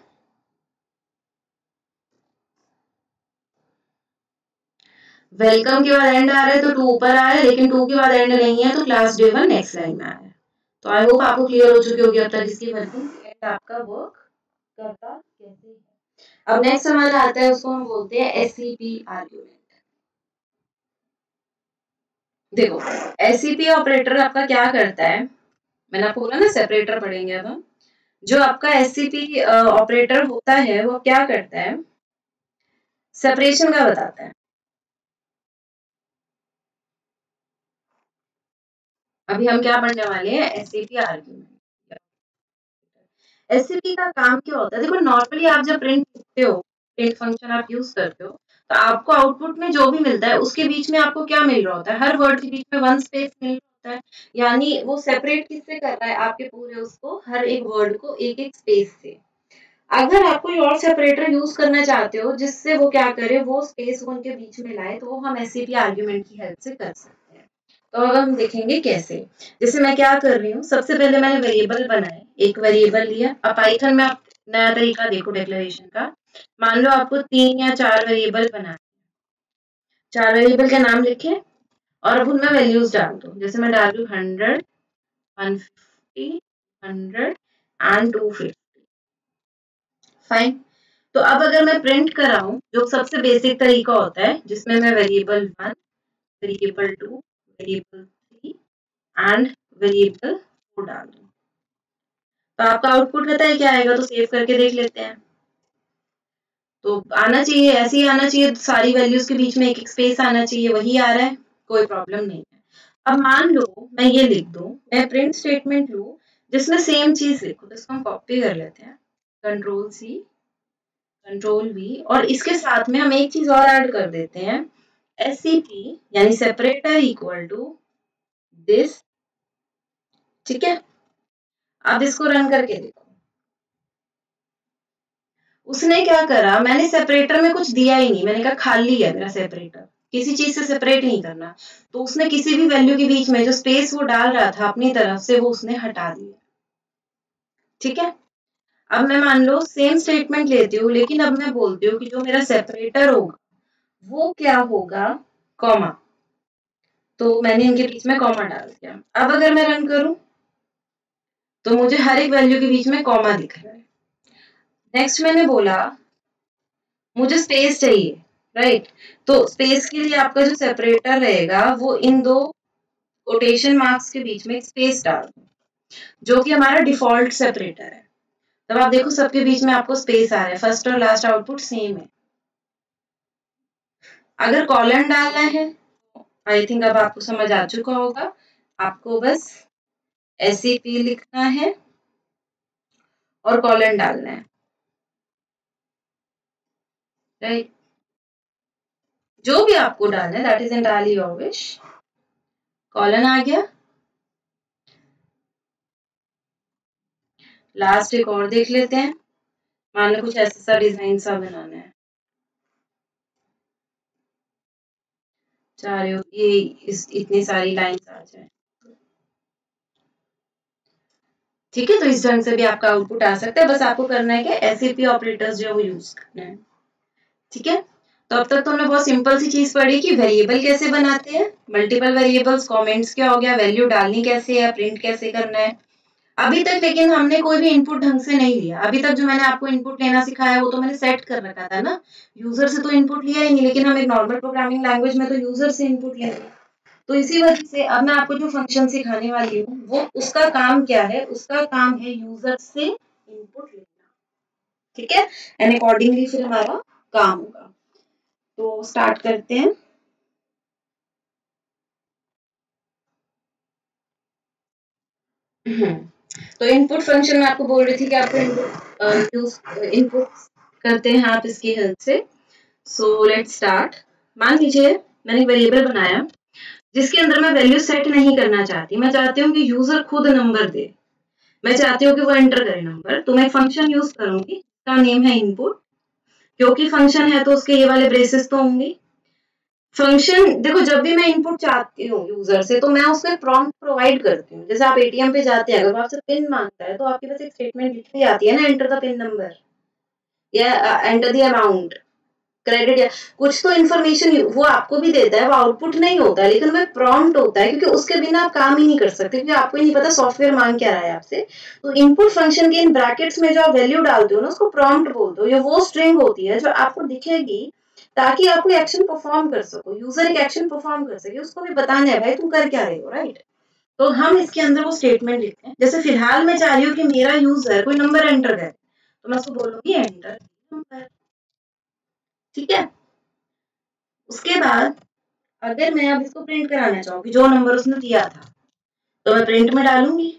वेलकम के बाद एंड आ रहा है तो 2 ऊपर आ रहा है, लेकिन 2 के बाद एंड नहीं है तो क्लास डे 1 नेक्स्ट लाइन में आ रहा है। तो आई होप आपको क्लियर हो चुकी होगी अब तक इसकी वर्किंग, एंड आपका वर्क करता कैसे है। अब नेक्स्ट हमारा आता है, उसको हम बोलते हैं एससीपी आर्गुमेंट। देखो एससीपी ऑपरेटर आपका क्या करता है, मैंने आपको बोला ना सेपरेटर पढ़ेंगे अब हम। जो आपका एससीपी ऑपरेटर होता है वो क्या करता है, सेपरेशन का बताता है। अभी हम क्या पढ़ने वाले हैं, एससीपी आर्गुमेंट। एससीपी का काम क्या होता है, देखो नॉर्मली आप जब प्रिंट लिखते हो, प्रिंट फंक्शन आप यूज करते हो, तो आपको आउटपुट में जो भी मिलता है उसके बीच में आपको क्या मिल रहा होता है, हर वर्ड के बीच में 1 स्पेस मिल रहा होता है। यानी वो सेपरेट किससे कर रहा है, आपके पूरे उसको हर एक वर्ड को एक एक स्पेस से। अगर आप कोई और सेपरेटर यूज करना चाहते हो जिससे वो क्या करे, वो स्पेस को उनके बीच में लाए, तो वो हम एससीपी आर्गुमेंट की हेल्प से कर सकते हैं। तो अब हम देखेंगे कैसे। जैसे मैं क्या कर रही हूँ, सबसे पहले मैंने वेरिएबल बनाए, एक वेरिएबल लिया। अब पाइथन में आप नया तरीका देखो डिक्लेरेशन का। मान लो आपको 3 या 4 वेरिएबल बनाए, 4 वेरिएबल के नाम लिखे और अब उनमें वैल्यूज डाल दो। जैसे मैं डाल दूँ 100, 150, 100 एंड 250। फाइन। तो अब अगर मैं प्रिंट कराऊं, जो सबसे बेसिक तरीका होता है जिसमें मैं variable 1, variable 2, variable 3 and variable 4 डाल दूं, तो आपका आउटपुट पता है क्या आएगा, तो सेव करके देख लेते हैं। तो आना चाहिए, ऐसे ही आना चाहिए, सारी वैल्यूज के बीच में एक एक स्पेस आना चाहिए, वही आ रहा है, कोई प्रॉब्लम नहीं है। अब मान लो मैं ये लिख दूं, मैं प्रिंट स्टेटमेंट लूं जिसमें सेम चीज लिखो, तो इसको हम कॉपी कर लेते हैं, कंट्रोल सी, कंट्रोल वी, और इसके साथ में हम एक चीज और ऐड कर देते हैं, एससीपी यानी सेपरेटर इक्वल टू दिस, ठीक है। अब इसको रन करके देखो। उसने क्या करा, मैंने सेपरेटर में कुछ दिया ही नहीं, मैंने कहा खाली है मेरा सेपरेटर, किसी चीज से सेपरेट नहीं करना। तो उसने किसी भी वैल्यू के बीच में जो स्पेस वो डाल रहा था अपनी तरफ से, वो उसने हटा दिया, ठीक है। अब मैं मान लो सेम स्टेटमेंट लेती हूँ, लेकिन अब मैं बोलती हूँ कि जो मेरा सेपरेटर होगा वो क्या होगा, कॉमा। तो मैंने इनके बीच में कॉमा डाल दिया। अब अगर मैं रन करूं तो मुझे हर एक वैल्यू के बीच में कॉमा दिख रहा है। नेक्स्ट मैंने बोला मुझे स्पेस चाहिए, राइट। तो स्पेस के लिए आपका जो सेपरेटर रहेगा वो इन दो कोटेशन मार्क्स के बीच में एक स्पेस डाल दो, जो कि हमारा डिफॉल्ट सेपरेटर है। तब आप देखो सबके बीच में आपको स्पेस आ रहा है, फर्स्ट और लास्ट आउटपुट सेम है। अगर कॉलन डालना है, आई थिंक अब आपको समझ आ चुका होगा, आपको बस SCP लिखना है और कॉलन डालना है, राइट। जो भी आपको डालना है that is entirely your wish. Colon आ गया। लास्ट एक और देख लेते हैं, मान लो कुछ ऐसा सा डिजाइन सा बनाना है, चाह रहे हो ये इतनी सारी लाइंस आ जाए, ठीक है। तो इस ढंग से भी आपका आउटपुट आ सकता है, बस आपको करना है कि SCP ऑपरेटर्स जो है वो यूज करना है, ठीक है। तो अब तक तो हमने बहुत सिंपल सी चीज पढ़ी कि वेरिएबल कैसे बनाते हैं, मल्टीपल वेरिएबल्स, कमेंट्स क्या हो गया, वैल्यू डालनी कैसे है, प्रिंट कैसे करना है। अभी तक लेकिन हमने कोई भी इनपुट ढंग से नहीं लिया। अभी तक जो मैंने आपको इनपुट लेना सिखाया वो तो मैंने सेट कर रखा था ना, यूजर से तो इनपुट लिया ही नहीं, लेकिन हम एक नॉर्मल प्रोग्रामिंग लैंग्वेज में तो यूजर से इनपुट लेंगे। तो इसी वजह से अब मैं आपको जो फंक्शन सिखाने वाली हूँ वो उसका काम क्या है, उसका काम है यूजर से इनपुट लेना, ठीक है। एंड अकॉर्डिंगली फिर हमारा काम होगा। तो स्टार्ट करते हैं। तो इनपुट फंक्शन में आपको बोल रही थी कि आपको इनपुट करते हैं आप इसकी हेल्प से। So let's start. मान लीजिए मैंने एक वेरिएबल बनाया जिसके अंदर मैं वैल्यू सेट नहीं करना चाहती, मैं चाहती हूँ कि यूजर खुद नंबर दे, मैं चाहती हूँ कि वो एंटर करे नंबर। तो मैं एक फंक्शन यूज करूंगी, उसका नेम है इनपुट। क्योंकि फंक्शन है तो उसके ये वाले ब्रेसेस तो होंगे। फंक्शन देखो, जब भी मैं इनपुट चाहती हूँ यूजर से तो मैं उसको एक प्रॉम्प्ट प्रोवाइड करती हूँ। जैसे आप ATM पे जाते हैं, अगर वो आपसे पिन मांगता है तो आपके पास एक स्टेटमेंट लिखी आती है ना, एंटर द पिन नंबर या एंटर द अमाउंट, क्रेडिट, या कुछ तो इन्फॉर्मेशन वो आपको भी देता है। वो आउटपुट नहीं होता है लेकिन वो प्रॉम्प्ट होता है, क्योंकि उसके बिना आप काम ही नहीं कर सकते, क्योंकि आपको ही नहीं पता सॉफ्टवेयर मांग क्या रहा है आपसे। तो इनपुट फंक्शन के इन ब्रैकेट्स में जो आप वैल्यू डालते हो ना, उसको प्रॉम्प्ट बोलते हो। ये वो स्ट्रिंग होती है जो आपको दिखेगी ताकि आप कोई एक्शन परफॉर्म कर सको, यूजर एक एक्शन परफॉर्म कर सके, उसको भी बताना है भाई तुम कर क्या रहे हो, राइट। तो हम इसके अंदर वो स्टेटमेंट लिखते हैं। जैसे फिलहाल मैं चाह रही हूँ कि मेरा यूजर कोई नंबर एंटर करे, तो मैं उसको बोलूंगी एंटर नंबर, ठीक है। उसके बाद अगर मैं अब इसको प्रिंट कराना चाहूँ कि जो नंबर उसने दिया था, तो मैं प्रिंट में डालूंगी।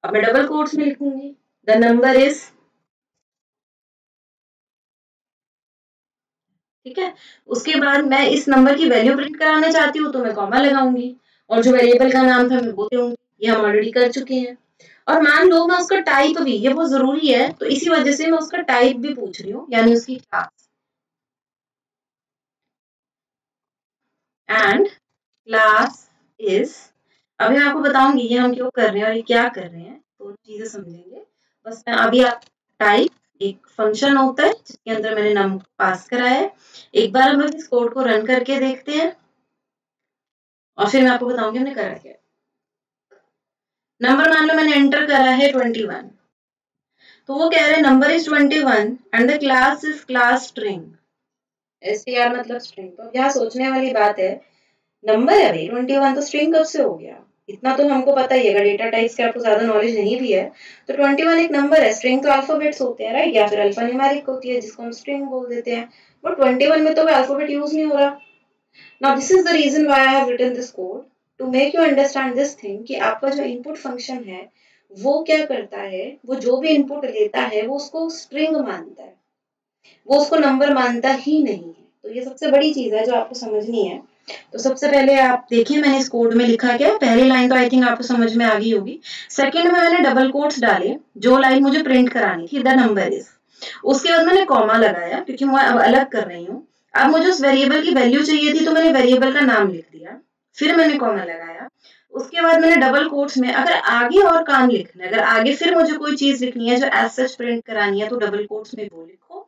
अब मैं डबल कोट्स में लिखूंगी द नंबर इज, ठीक है। उसके बाद मैं इस नंबर की वैल्यू प्रिंट कराना चाहती हूँ तो मैं कॉमा लगाऊंगी, और जो वेरिएबल का नाम था मैं वो दूंगी। ये हम ऑलरेडी कर चुके हैं। और मान लो मैं उसका टाइप भी, ये बहुत जरूरी है तो इसी वजह से मैं उसका टाइप भी पूछ रही हूँ, यानी उसकी क्लास। एंड क्लास इज, अभी मैं आपको बताऊंगी ये हम क्यों कर रहे हैं और ये क्या कर रहे हैं, दोनों चीजें समझेंगे। बस मैं अभी आप टाइप एक फंक्शन होता है जिसके अंदर मैंने नम पास करा है। एक बार हम इस कोड को रन करके देखते हैं और फिर मैं आपको बताऊंगी हमने करा क्या। नंबर मान लो मैंने एंटर करा है 21, तो वो कह रहे हैं number is 21 and the class is class string. STR मतलब स्ट्रिंग। तो यहाँ सोचने वाली बात है, नंबर है भाई 21, तो स्ट्रिंग कब से हो गया? इतना तो हमको पता ही है। अगर डेटा टाइप्स के आपको ज्यादा नॉलेज नहीं भी है तो 21 एक नंबर है, स्ट्रिंग तो अल्फाबेट्स होते हैं, राइट, या फिर अल्फा न्यूमेरिक होती है जिसको हम स्ट्रिंग बोल देते हैं। बट 21 में तो कोई अल्फाबेट यूज नहीं हो रहा। Now this is the reason why I have written this code, to make you understand this thing कि आपका जो इनपुट फंक्शन है वो क्या करता है, वो जो भी इनपुट लेता है वो उसको स्ट्रिंग मानता है, वो उसको नंबर मानता ही नहीं है। तो ये सबसे बड़ी चीज है जो आपको समझनी है। तो सबसे पहले आप देखिए मैंने इस कोड में लिखा क्या है। पहली लाइन तो आई थिंक आपको समझ में आ गई होगी। सेकंड में मैंने डबल कोट्स डाले, जो लाइन मुझे प्रिंट करानी थी द नंबर इज। उसके बाद मैंने कॉमा लगाया क्योंकि मैं अब अलग कर रही हूँ। अब मुझे उस वेरिएबल की वैल्यू चाहिए थी तो मैंने वेरिएबल का नाम लिख दिया, फिर मैंने कॉमा लगाया। उसके बाद मैंने डबल कोट्स में अगर आगे और काम लिखना है, अगर आगे फिर मुझे कोई चीज लिखनी है जो एज सच प्रिंट करानी है तो डबल कोट्स में वो लिखो,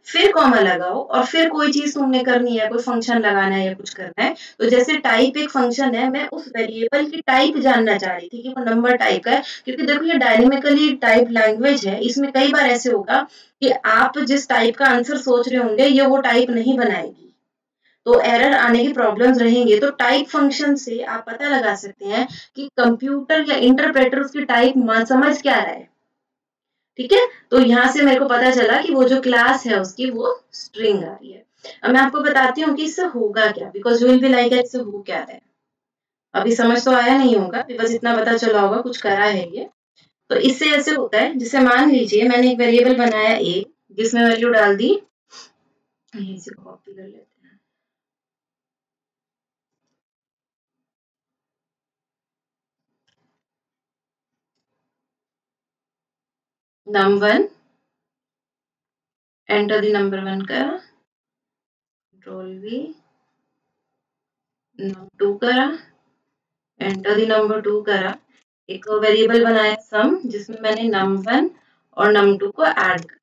फिर कॉमा लगाओ और फिर कोई चीज तुमने करनी है, कोई फंक्शन लगाना है या कुछ करना है, तो जैसे टाइप एक फंक्शन है, मैं उस वेरिएबल की टाइप जानना चाह रही थी कि वो नंबर टाइप का है, क्योंकि देखो ये डायनेमिकली टाइप लैंग्वेज है, इसमें कई बार ऐसे होगा कि आप जिस टाइप का आंसर सोच रहे होंगे ये वो टाइप नहीं बनाएगी, तो एरर आने की प्रॉब्लम्स रहेंगे। तो टाइप फंक्शन से आप पता लगा सकते हैं कि कंप्यूटर या इंटरप्रेटर उसकी टाइप समझ क्या रहा है। ठीक है, तो यहाँ से मेरे को पता चला कि वो जो क्लास है उसकी वो स्ट्रिंग आ रही है। अब मैं आपको बताती हूँ कि इससे होगा क्या, because you will be like इससे हो क्या रहा है। अभी समझ तो आया नहीं होगा, बस इतना पता चला होगा कुछ करा है ये। तो इससे ऐसे होता है, जैसे मान लीजिए मैंने एक वेरिएबल बनाया ए, जिसमें वैल्यू डाल दी, इसे कॉपी कर लेते हैं, num1, एंटर द नंबर 1 का, कंट्रोल वी, num2 करा, एंटर द नंबर 2 करा, एक वेरिएबल बनाया सम, जिसमें मैंने num1 और num2 को ऐड कर,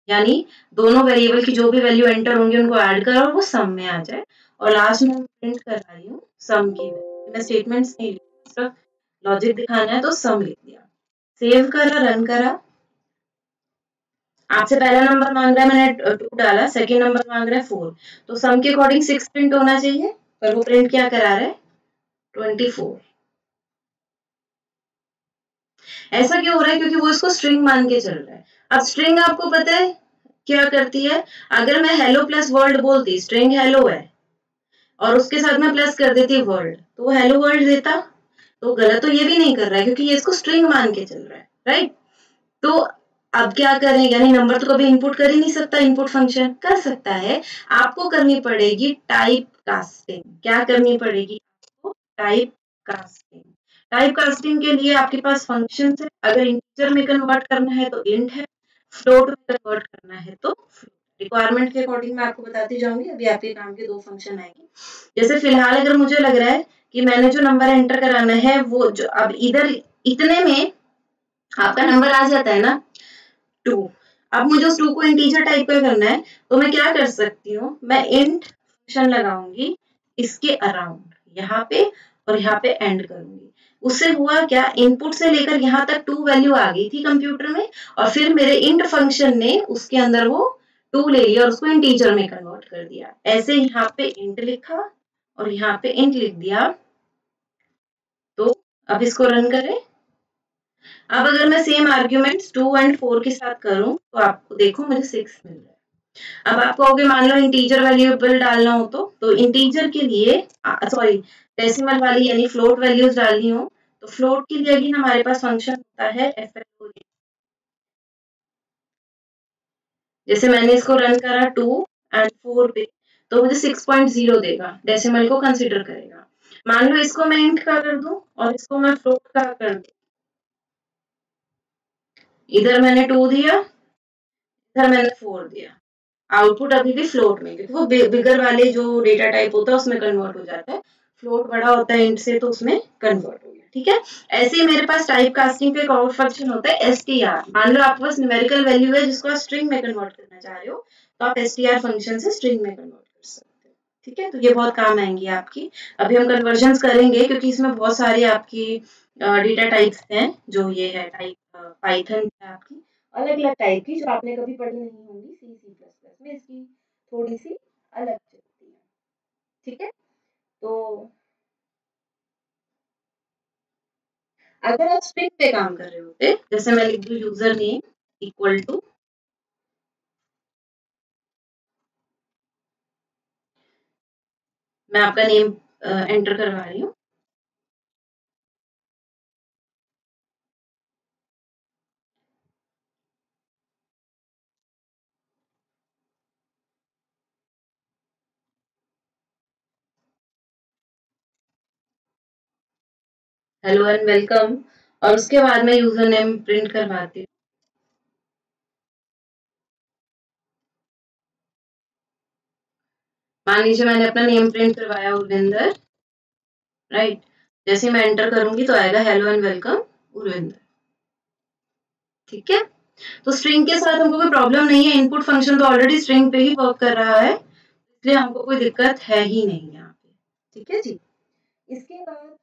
यानी दोनों वेरिएबल की जो भी वैल्यू एंटर होंगी उनको ऐड करो और वो सम में आ जाए। और लास्ट में प्रिंट कर रही हूँ सम की वैल्यू, मैं स्टेटमेंट्स नहीं लिख, सिर्फ लॉजिक दिखाना है तो सम लिख दिया, सेव करा, रन करा। आपसे पहला नंबर मांग रहा है, मैंने 2 डाला, सेकंड नंबर मांग रहा है 4, तो सम के अकॉर्डिंग 6 प्रिंट होना चाहिए, पर वो प्रिंट क्या करा रहा है, 24। ऐसा क्यों हो रहा है, क्योंकि वो इसको स्ट्रिंग मान के चल रहा है। अब स्ट्रिंग आपको पता है क्या करती है, अगर मैं हेलो प्लस वर्ल्ड बोलती, स्ट्रिंग हेलो है और उसके साथ में प्लस कर देती वर्ल्ड, तो वो हेलो वर्ल्ड देता। तो गलत तो ये भी नहीं कर रहा है, क्योंकि ये इसको स्ट्रिंग मान के चल रहा है, राइट। तो अब क्या करें, यानी नंबर तो कभी इनपुट कर ही नहीं सकता, इनपुट फंक्शन कर सकता है, आपको करनी पड़ेगी टाइप कास्टिंग। क्या करनी पड़ेगी आपको, टाइप कास्टिंग। टाइप कास्टिंग के लिए आपके पास फंक्शन है, अगर इंटीजर में कन्वर्ट करना है तो इंट है, फ्लोट में कन्वर्ट करना है तो रिक्वायरमेंट के अकॉर्डिंग मैं आपको बताती जाऊंगी, अभी आपके काम के 2 फंक्शन आएंगे। जैसे फिलहाल अगर मुझे लग रहा है कि मैंने जो नंबर एंटर कराना है वो जो अब इधर इतने में आपका नंबर आ जाता है ना 2, अब मुझे उस 2 को इंटीजर टाइप का करना है, तो मैं क्या कर सकती हूँ, मैं इंट फंक्शन लगाऊंगी इसके अराउंड, यहाँ पे और यहाँ पे एंड करूंगी। उससे हुआ क्या, इनपुट से लेकर यहाँ तक 2 वैल्यू आ गई थी कंप्यूटर में, और फिर मेरे इंट फंक्शन ने उसके अंदर वो 2 ले लिया और उसको इंटीजर में कन्वर्ट कर दिया। ऐसे यहाँ पे इंट लिखा और यहाँ पे इंट लिख दिया। तो अब इसको रन करें। अब अगर मैं सेम आर्ग्यूमेंट्स 2 एंड 4 के साथ करूं तो आपको देखो मुझे 6 मिल रहा है। अब आप कहोगे मान लो इंटीजर वेरिएबल डालना हो तो इंटीजर के लिए सॉरी डेसिमल वाली यानी फ्लोट वैल्यूज डालनी हो तो फ्लोट के लिए अगेन हमारे पास फंक्शन होता है एफएलओ। जैसे मैंने इसको रन करा 2 एंड 4 पे, तो मुझे 6.0 देगा, डेसिमल को कंसीडर करेगा। मान लो इसको मैं इंट का कर दूं और इसको मैं फ्लोट का कर दूं, इधर मैंने 2 दिया, इधर मैंने 4 दिया, आउटपुट अभी भी फ्लोट में, क्योंकि वो बिगर वाले जो डेटा टाइप होता है उसमें कन्वर्ट हो जाता है, फ्लोट बड़ा होता है इंट से तो उसमें कन्वर्ट हो गया। ठीक है, ऐसे ही मेरे पास टाइप कास्टिंग पे एक और फंक्शन होता है एसटीआर। मान लो आपके पास न्यूमेरिकल वैल्यू है जिसको आप स्ट्रिंग में कन्वर्ट करना चाह रहे हो, तो आप एसटीआर फंक्शन से स्ट्रिंग में कन्वर्ट कर सकते हो। ठीक है, तो ये बहुत काम आएंगी आपकी। अभी हम कन्वर्जन करेंगे क्योंकि इसमें बहुत सारे आपकी डेटा टाइप्स हैं, जो ये है टाइप पाइथन है आपकी अलग अलग टाइप की, जो आपने कभी पढ़ी नहीं होंगी सी सी प्लस प्लस में, इसकी थोड़ी सी अलग चलती है। ठीक है, तो अगर आप स्ट्रिंग पे काम कर रहे होते, जैसे मैं लिख दूं यूजर नेम इक्वल टू, मैं आपका नेम एंटर करवा रही हूँ, हेलो एंड वेलकम, और उसके बाद मैं यूजर नेम प्रिंट करवाती हूँ। मान लीजिए मैंने अपना नेम प्रिंट करवाया उर्विंदर, राइट। जैसे मैं एंटर करूंगी तो आएगा हेलो एंड वेलकम उर्विंदर। ठीक है, तो स्ट्रिंग के साथ हमको कोई प्रॉब्लम नहीं है, इनपुट फंक्शन तो ऑलरेडी स्ट्रिंग पे ही वर्क कर रहा है, इसलिए हमको कोई दिक्कत है ही नहीं यहाँ पे। ठीक है जी। इसके बाद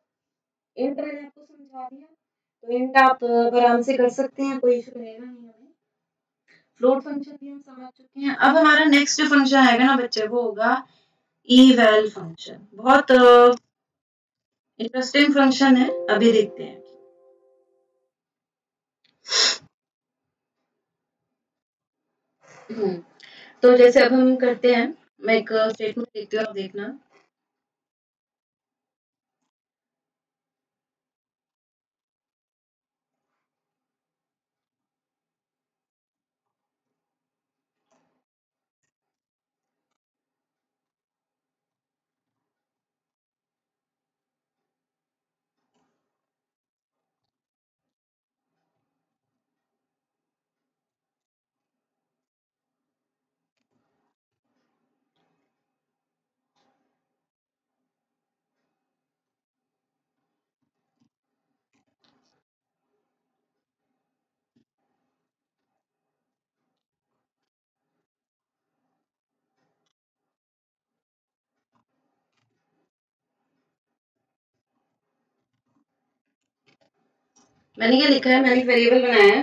इंट मैंने आपको समझा दिया, तो इंट आप आराम से कर सकते हैं, कोई इशू रहेगा नहीं हमें। फ्लोट फंक्शन भी हम समझ चुके हैं। अब हमारा नेक्स्ट जो फंक्शन आएगा ना बच्चे, वो होगा eval फंक्शन। बहुत इंटरेस्टिंग फंक्शन है, अभी देखते हैं। तो जैसे अब हम करते हैं, मैं एक स्टेटमेंट लिखती हूँ, आप देखना। मैंने क्या लिखा है, मैंने एक वेरिएबल बनाया है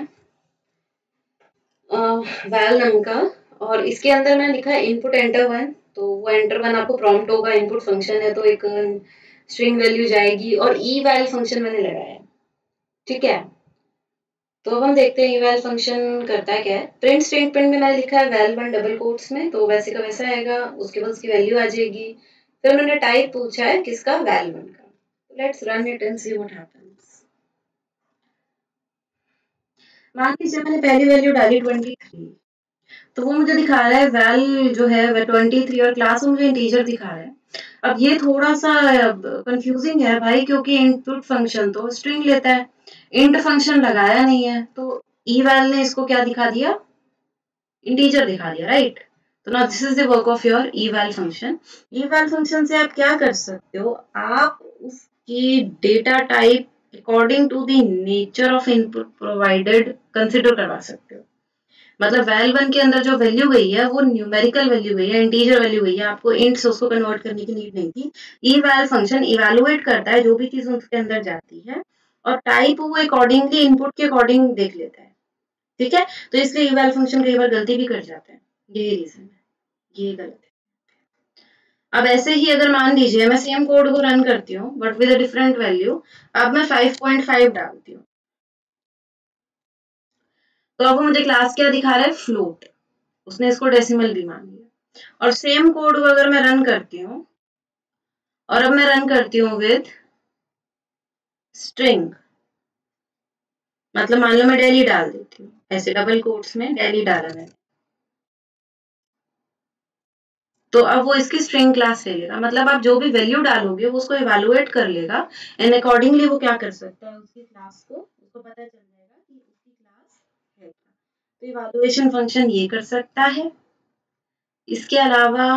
वैल नाम का, और इसके अंदर मैंने लिखा है इनपुट एंटर वन। तो वो एंटर वन आपको प्रॉम्प्ट होगा, इनपुट फंक्शन है तो एक स्ट्रिंग वैल्यू जाएगी, और ई वैल फंक्शन मैंने लगाया है। ठीक है, तो अब हम देखते हैं eval फंक्शन करता है क्या है। प्रिंट स्टेटमेंट में मैंने लिखा है वैल वन डबल कोट्स में, तो वैसे का वैसा आएगा, उसके बाद उसकी वैल्यू आ जाएगी। फिर उन्होंने टाइप पूछा है किसका, वैल वन का। Let's run it and see what happens. मान लीजिए मैंने पहली वैल्यू डाली 23, तो वो मुझे दिखा रहा है वैल जो है वह 23, और क्लास में मुझे इंटीजर दिखा रहा है। अब ये थोड़ा सा कंफ्यूजिंग है भाई, क्योंकि इनपुट फंक्शन तो स्ट्रिंग लेता है, इंट फंक्शन लगाया नहीं है, तो eval ने इसको क्या दिखा दिया, इंटीजर दिखा दिया, राइट। तो now this is the work of your eval function. eval function से आप क्या कर सकते हो, आप उसकी data type according to the nature of input provided consider करवा सकते हो। मतलब वैल वन के अंदर जो वैल्यू गई है वो न्यूमेरिकल वैल्यू गई है, इंटीजर वैल्यू गई है, आपको इंट से उसको कन्वर्ट करने की नीड नहीं थी। eval फंक्शन इवेलुएट करता है जो भी चीज उसके अंदर जाती है, और टाइप वो अकॉर्डिंगली इनपुट के अकॉर्डिंग देख लेता है। ठीक है, तो इसलिए eval फंक्शन कई बार गलती भी कर जाते हैं, यही रीजन है, ये गलत है। अब ऐसे ही अगर मान लीजिए मैं सेम कोड को रन करती हूँ but with a different value, अब मैं 5.5 डालती हूँ, तो अब मुझे क्लास क्या दिखा रहा है, फ्लोट। उसने इसको डेसिमल भी मान लिया। और सेम कोड को अगर मैं रन करती हूँ, और अब मैं रन करती हूँ विद स्ट्रिंग, मतलब मान लो मैं डेली डाल देती हूँ, ऐसे डबल कोट्स में डेली डाला मैंने, तो अब वो इसकी स्ट्रिंग क्लास ले लेगा। मतलब आप जो भी वैल्यू डालोगे वो उसको इवेलुएट कर लेगा, एंड अकॉर्डिंगली वो क्या कर सकता है, उसकी क्लास को, उसको पता चल जाएगा कि उसकी क्लास है क्या। तो इवेलुएशन फंक्शन ये कर सकता है। इसके अलावा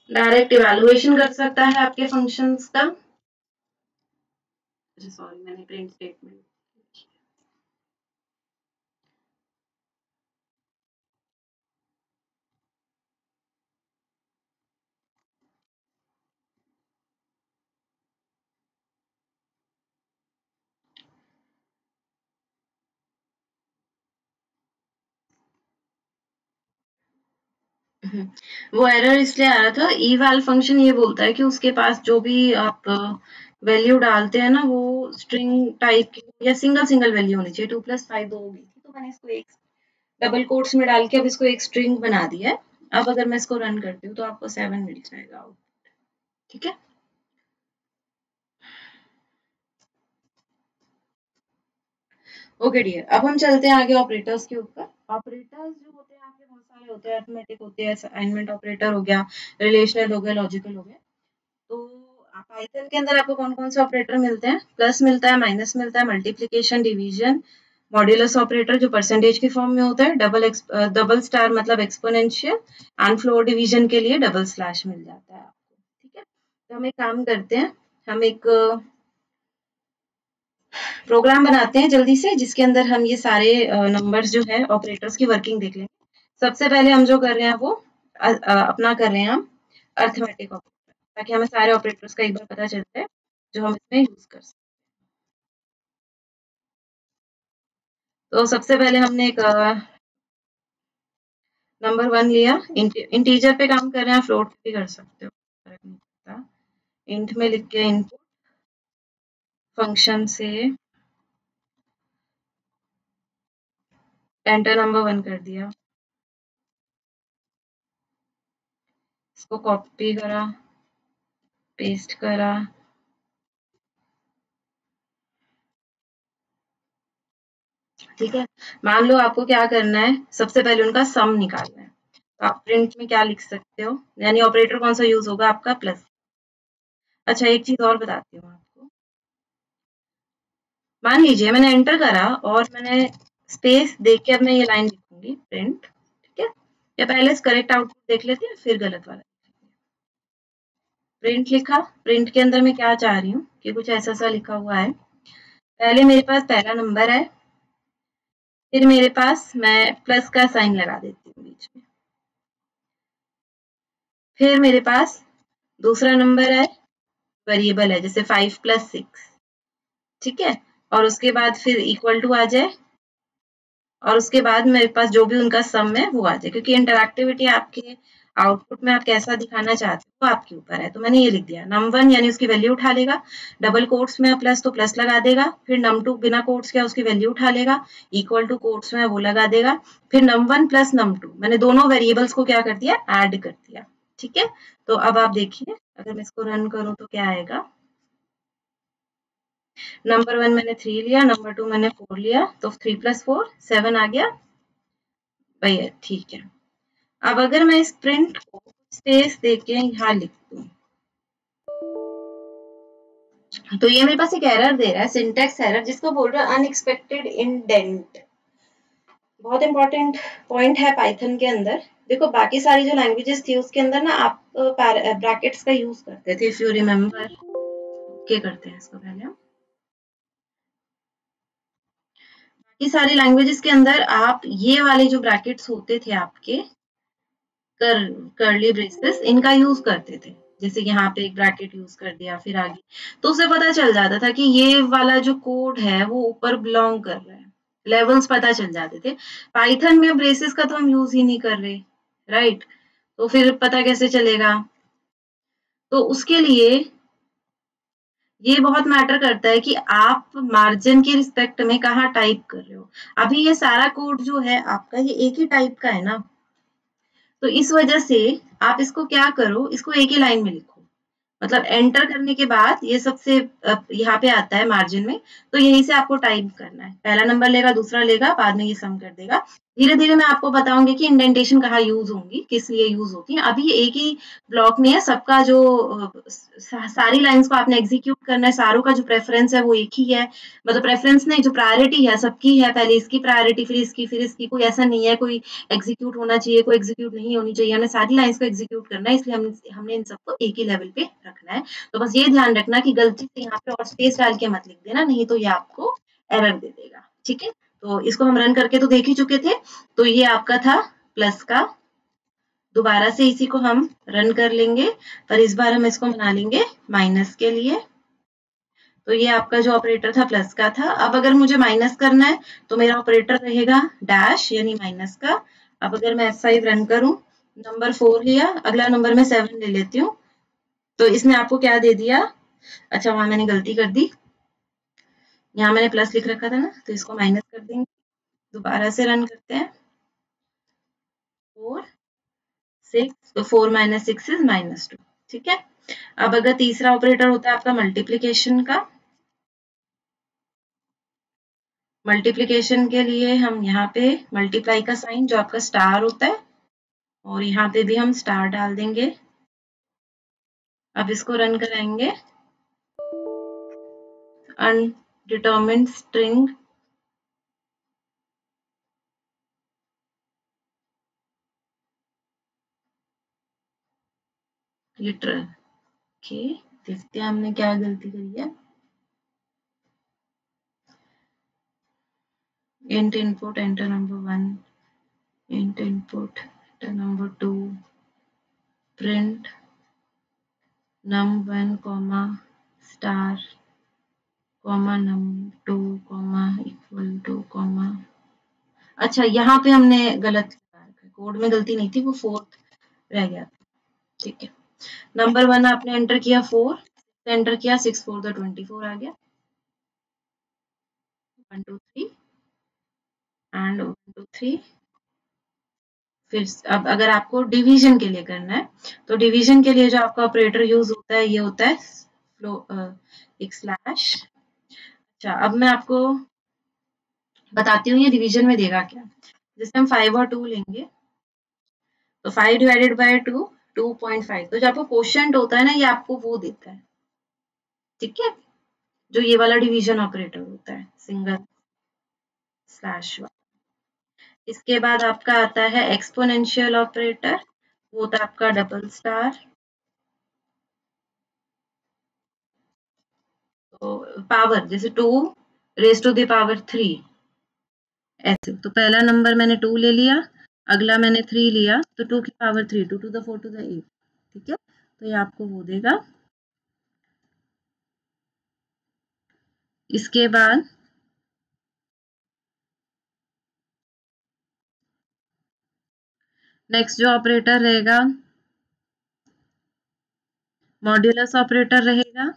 डायरेक्ट इवेलुएशन कर सकता है आपके फंक्शंस का। सॉरी, मैंने प्रिंट स्टेटमेंट, वो एरर इसलिए आ रहा था, eval फंक्शन ये बोलता है कि उसके पास जो भी आप वैल्यू डालते हैं ना, वो स्ट्रिंग टाइप की या सिंगल सिंगल वैल्यू होनी चाहिए। 2+5 होगी, तो मैंने इसको एक डबल कोट्स में डाल के अब इसको एक स्ट्रिंग बना दिया है। अब अगर मैं इसको रन करती हूँ तो आपको 7 मिल जाएगा। ठीक है, ओके डियर, अब हम चलते हैं आगे ऑपरेटर्स के ऊपर। ऑपरेटर्स जो होते हैं आपके बहुत सारे होते हैं, अरिथमेटिक होते हैं, असाइनमेंट ऑपरेटर हो गया, रिलेशनल हो गया, लॉजिकल हो गया। तो पाइथन के अंदर आपको कौन कौन से ऑपरेटर मिलते हैं? प्लस मिलता है, माइनस मिलता है, मल्टीप्लीकेशन, डिवीजन, मॉड्यूलस ऑपरेटर जो परसेंटेज की फॉर्म में होता है, डबल स्टार मतलब एक्सपोनेंशियल, एंड फ्लोर डिवीजन के लिए डबल स्लैश मिल जाता है आपको। ठीक है, तो हम एक काम करते हैं, हम एक प्रोग्राम बनाते हैं जल्दी से, जिसके अंदर हम ये सारे नंबर्स जो है ऑपरेटर्स की वर्किंग देख लेंगे। सबसे पहले हम जो कर रहे हैं वो अपना कर रहे हैं हम अर्थमेटिक ऑपरेटर, ताकि हमें सारे ऑपरेटर्स का एक बार पता चल जाए जो हम इसमें यूज कर सकते हैं। तो सबसे पहले हमने एक नंबर 1 लिया, इंटीजर पे काम कर रहे हैं, फ्लोट पे भी कर सकते हो, फर्क नहीं पड़ता। इंट में लिख के इनपुट फंक्शन से एंटर नंबर 1 कर दिया, इसको कॉपी करा, पेस्ट करा, ठीक है। मान लो आपको क्या करना है, सबसे पहले उनका सम निकालना है, तो आप प्रिंट में क्या लिख सकते हो, यानी ऑपरेटर कौन सा यूज होगा आपका? प्लस। अच्छा, एक चीज और बताती हूँ आपको, मान लीजिए मैंने एंटर करा और मैंने स्पेस देख के अब मैं ये लाइन लिखूंगी प्रिंट, ठीक है, या पहले करेक्ट आउटपुट देख लेते हैं फिर गलत वाला। प्रिंट लिखा, प्रिंट के अंदर मैं क्या चाह रही हूँ कि कुछ ऐसा सा लिखा हुआ है, पहले मेरे पास पहला नंबर है, फिर मेरे पास मैं प्लस का साइन लगा देती हूँ बीच में, फिर मेरे पास दूसरा नंबर है, वेरिएबल है जैसे 5 + 6, ठीक है, और उसके बाद फिर इक्वल टू आ जाए, और उसके बाद मेरे पास जो भी उनका सम है वो आ जाए, क्योंकि इंटरैक्टिविटी आपके आउटपुट में आप कैसा दिखाना चाहते हो वो आपके ऊपर है। तो मैंने ये लिख दिया, num1 यानी उसकी वैल्यू उठा लेगा, डबल कोट्स में प्लस तो प्लस लगा देगा, फिर num2 बिना कोट्स के उसकी वैल्यू उठा लेगा, इक्वल टू कोट्स में वो लगा देगा, फिर num1 + num2, मैंने दोनों वेरिएबल्स को क्या कर दिया, ऐड कर दिया, ठीक है। तो अब आप देखिए, अगर मैं इसको रन करूं तो क्या आएगा, नंबर 1 मैंने 3 लिया, नंबर 2 मैंने 4 लिया, तो 3 + 4 7 आ गया भैया, ठीक है। अब अगर मैं इस प्रिंट को स्पेस देके यहाँ लिख दूं, तो ये मेरे पास एक एरर दे रहा है, सिंटैक्स एरर, जिसको बोल रहा है अनएक्सपेक्टेड इंडेंट। बहुत इंपॉर्टेंट पॉइंट है पाइथन के अंदर। देखो बाकी सारी जो लैंग्वेजेस थी उसके अंदर ना आप ब्रैकेट्स का यूज करते थे, इफ यू रिमेम्बर। क्या करते हैं इसको पहले हम, बाकी सारी लैंग्वेजेस के अंदर आप ये वाले जो ब्रैकेट्स होते थे आपके कर्ली ब्रेसेस, इनका यूज करते थे, जैसे यहाँ पे एक ब्रैकेट यूज कर दिया फिर आगे, तो उसे पता चल जाता था कि ये वाला जो कोड है वो ऊपर बिलोंग कर रहा है, लेवल्स पता चल जाते थे। पाइथन में ब्रेसेस का तो हम यूज ही नहीं कर रहे, राइट, तो फिर पता कैसे चलेगा? तो उसके लिए ये बहुत मैटर करता है कि आप मार्जिन के रिस्पेक्ट में कहाँ टाइप कर रहे हो। अभी ये सारा कोड जो है आपका ये एक ही टाइप का है ना, तो इस वजह से आप इसको क्या करो, इसको एक ही लाइन में लिखो, मतलब एंटर करने के बाद ये सबसे यहाँ पे आता है मार्जिन में, तो यहीं से आपको टाइप करना है, पहला नंबर लेगा, दूसरा लेगा, बाद में ये सम कर देगा। धीरे धीरे मैं आपको बताऊंगी कि इंडेंटेशन कहाँ यूज होंगी, किस लिए यूज होती है। अभी एक ही ब्लॉक में है, सबका जो सारी लाइंस को आपने एग्जीक्यूट करना है, सारों का जो प्रेफरेंस है वो एक ही है, मतलब प्रेफरेंस नहीं, जो प्रायोरिटी है सबकी है, पहले इसकी प्रायोरिटी फिर इसकी, कोई ऐसा नहीं है कोई एग्जीक्यूट होना चाहिए कोई एग्जीक्यूट नहीं होनी चाहिए, हमने सारी लाइंस को एग्जीक्यूट करना है, इसलिए हमने इन सबको एक ही लेवल पे रखना है। तो बस ये ध्यान रखना कि गलती से यहाँ पे और स्पेस डाल के मत लिख देना, नहीं तो ये आपको एरर दे देगा, ठीक है। तो इसको हम रन करके तो देख ही चुके थे, तो ये आपका था प्लस का, दोबारा से इसी को हम रन कर लेंगे, पर इस बार हम इसको बना लेंगे माइनस के लिए। तो ये आपका जो ऑपरेटर था प्लस का था। अब अगर मुझे माइनस करना है तो मेरा ऑपरेटर रहेगा डैश यानी माइनस का। अब अगर मैं F5 रन करूं, नंबर 4 लिया, अगला नंबर मैं 7 ले लेती हूँ, तो इसने आपको क्या दे दिया, अच्छा वहां मैंने गलती कर दी, यहाँ मैंने प्लस लिख रखा था ना, तो इसको माइनस कर देंगे, दोबारा से रन करते हैं, 4 6, तो 4 - 6 इज -2, ठीक है। अब अगर तीसरा ऑपरेटर होता है आपका मल्टीप्लीकेशन का, मल्टीप्लीकेशन के लिए हम यहाँ पे मल्टीप्लाई का साइन जो आपका स्टार होता है, और यहाँ पे भी हम स्टार डाल देंगे, अब इसको रन कराएंगे, अनडिटर्मिन्ड स्ट्रिंग लिटरल। ओके, देखते हैं हमने क्या गलती करी है। int input enter number 1, int input enter number 2, print num1 comma star comma num2 comma equal to comma। अच्छा, यहाँ पे हमने गलत लिखा है, कोड में गलती नहीं थी, वो 4 रह गया था। ठीक है, नंबर 1 आपने एंटर किया 4, एंटर किया 6 4 द 24 आ गया, 1 2 3 एंड 1 2 3। फिर अब अगर आपको डिवीजन के लिए करना है, तो डिवीजन के लिए जो आपका ऑपरेटर यूज होता है, ये होता है एक स्लैश। अच्छा, अब मैं आपको बताती हूँ ये डिवीजन में देगा क्या। जैसे हम 5 और 2 लेंगे, तो 5 डिवाइडेड बाय 2 2.5, तो जो आपको क्वोशिएंट होता है ना, ये आपको वो देता है। ठीक है, जो ये वाला डिवीजन ऑपरेटर होता है, सिंगल स्लैश वाला। इसके बाद आपका आता है एक्सपोनेंशियल ऑपरेटर, वो होता है आपका डबल स्टार। तो पावर जैसे 2 रेज टू द पावर 3, ऐसे। तो पहला नंबर मैंने 2 ले लिया, अगला मैंने 3 लिया, तो 2 की power 3, 2 to the 4 to the 8। ठीक है, तो ये आपको वो देगा। इसके बाद नेक्स्ट जो ऑपरेटर रहेगा, मॉड्यूलस ऑपरेटर रहेगा।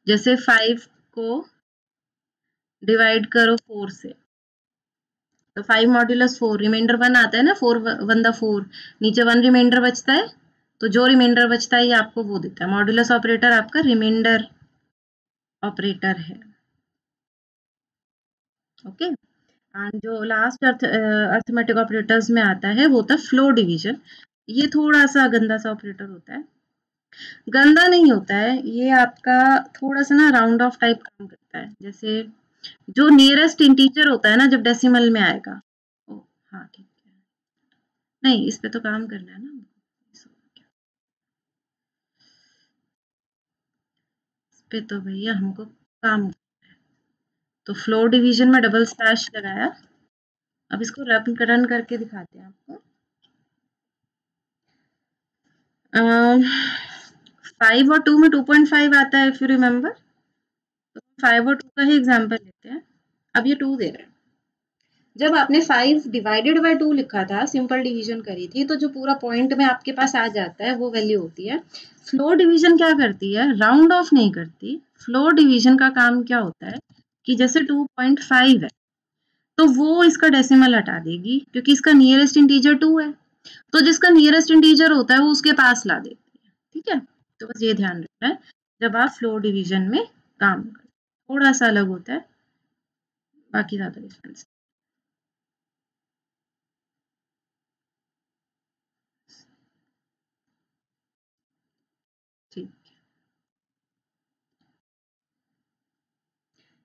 जैसे 5 को डिवाइड करो 4 से, तो 5 मॉड्यूलस 4, रिमाइंडर 1 आता है ना, 4 1 द 4, नीचे 1 रिमाइंडर बचता है, तो जो रिमाइंडर बचता है ये आपको वो देता है। मॉड्यूलस ऑपरेटर आपका रिमाइंडर ऑपरेटर है। ओके, एंड जो लास्ट अर्थमेटिक ऑपरेटर्स में आता है वो होता है फ्लो डिवीजन। ये थोड़ा सा गंदा सा ऑपरेटर होता है, गंदा नहीं होता है ये, आपका थोड़ा सा ना राउंड ऑफ टाइप काम करता है। जैसे जो नियरेस्ट इंटीजर होता है ना, जब डेसिमल में आएगा। ओ, हाँ ठीक है, नहीं इस पे तो काम करना है ना, इस पे तो भैया हमको काम। तो फ्लो डिवीजन में डबल स्लैश लगाया। अब इसको रन करके दिखाते हैं आपको। 5 और 2 में 2.5 आता है, इफ यू रिमेम्बर। तो 5 और 2 का ही एग्जांपल लेते हैं। अब ये 2 दे रहे हैं। जब आपने 5 डिवाइडेड बाय 2 लिखा था, सिंपल डिवीजन करी थी, तो जो पूरा पॉइंट में आपके पास आ जाता है वो वैल्यू होती है। फ्लो डिवीजन क्या करती है, राउंड ऑफ नहीं करती। फ्लो डिवीजन का काम क्या होता है कि जैसे 2.5 है, तो वो इसका डेसिमल हटा देगी, क्योंकि इसका नियरेस्ट इंटीजर 2 है, तो जिसका नियरेस्ट इंटीजर होता है वो उसके पास ला देती है। ठीक है, तो बस ये ध्यान रखना है जब आप फ्लो डिवीजन में काम करें, थोड़ा सा अलग होता है, बाकी ज्यादा डिफरेंस। ठीक,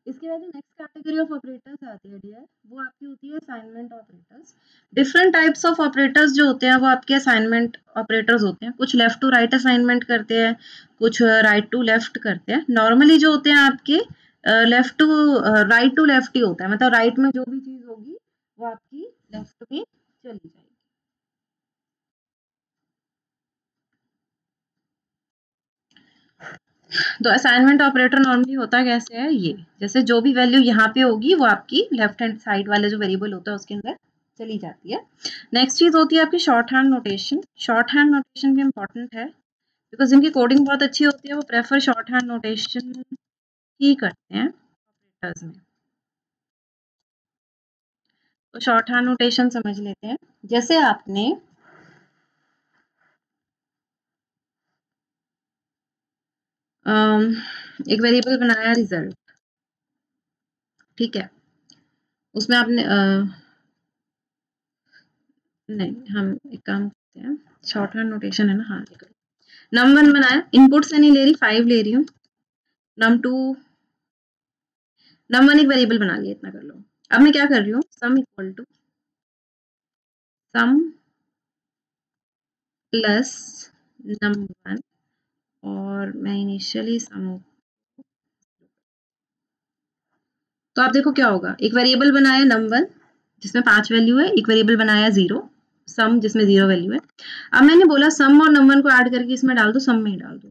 इसके बाद जो नेक्स्ट कैटेगरी ऑफ ऑपरेटर्स आती है डियर, वो आपकी होती है assignment operators. Different types of operators जो होते हैं वो आपके असाइनमेंट ऑपरेटर्स होते हैं। कुछ लेफ्ट टू राइट असाइनमेंट करते हैं, कुछ राइट टू लेफ्ट करते हैं। नॉर्मली जो होते हैं आपके left to right to left ही होता है, मतलब राइट में जो भी चीज होगी वो आपकी लेफ्ट में चली जाएगी। तो असाइनमेंट ऑपरेटर नॉर्मली होता कैसे है, ये जैसे जो भी वैल्यू यहाँ पे होगी वो आपकी लेफ्ट हैंड साइड वाले जो वेरिएबल होता है उसके अंदर चली जाती है। नेक्स्ट चीज होती है आपकी short hand notation. Short hand notation भी इम्पोर्टेंट है, बिकॉज जिनकी कोडिंग बहुत अच्छी होती है वो प्रेफर शॉर्ट हैंड नोटेशन ही करते हैं ऑपरेटर्स में। तो शॉर्ट हैंड नोटेशन समझ लेते हैं। जैसे आपने एक वेरिएबल बनाया रिजल्ट, ठीक है, उसमें आपने नहीं, हम एक काम करते हैं, शॉर्ट हैंड नोटेशन है ना, हाँ num1 बनाया, इनपुट से नहीं ले रही, 5 ले रही हूँ, num2 num1 एक वेरिएबल बना लिया, इतना कर लो। अब मैं क्या कर रही हूँ, sum equal to sum plus num1 और मैं इनिशियली सम, तो आप देखो क्या होगा, एक वेरिएबल बनाया num1 जिसमें 5 वैल्यू है, एक वेरिएबल बनाया 0 सम जिसमें 0 वैल्यू है। अब मैंने बोला सम और num1 को ऐड करके इसमें डाल दो, सम में ही डाल दो,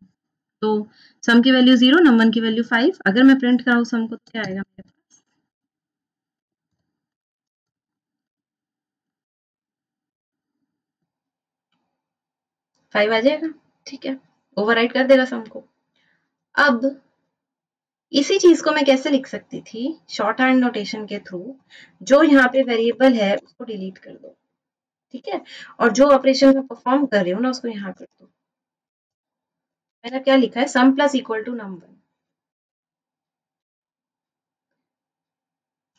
तो सम की वैल्यू 0, num1 की वैल्यू 5। अगर मैं प्रिंट कराऊं सम को तो क्या आएगा मेरे पास, 5 आ जाएगा, ठीक है, ओवरराइट कर देगा सम को। अब इसी चीज को मैं कैसे लिख सकती थी, शॉर्ट हैंड नोटेशन के थ्रू, जो यहाँ पे वेरिएबल है उसको डिलीट कर दो, ठीक है, और जो ऑपरेशन मैं परफॉर्म कर रही हूँ ना उसको यहाँ कर दो। मैंने क्या लिखा है, सम प्लस इक्वल टू num1,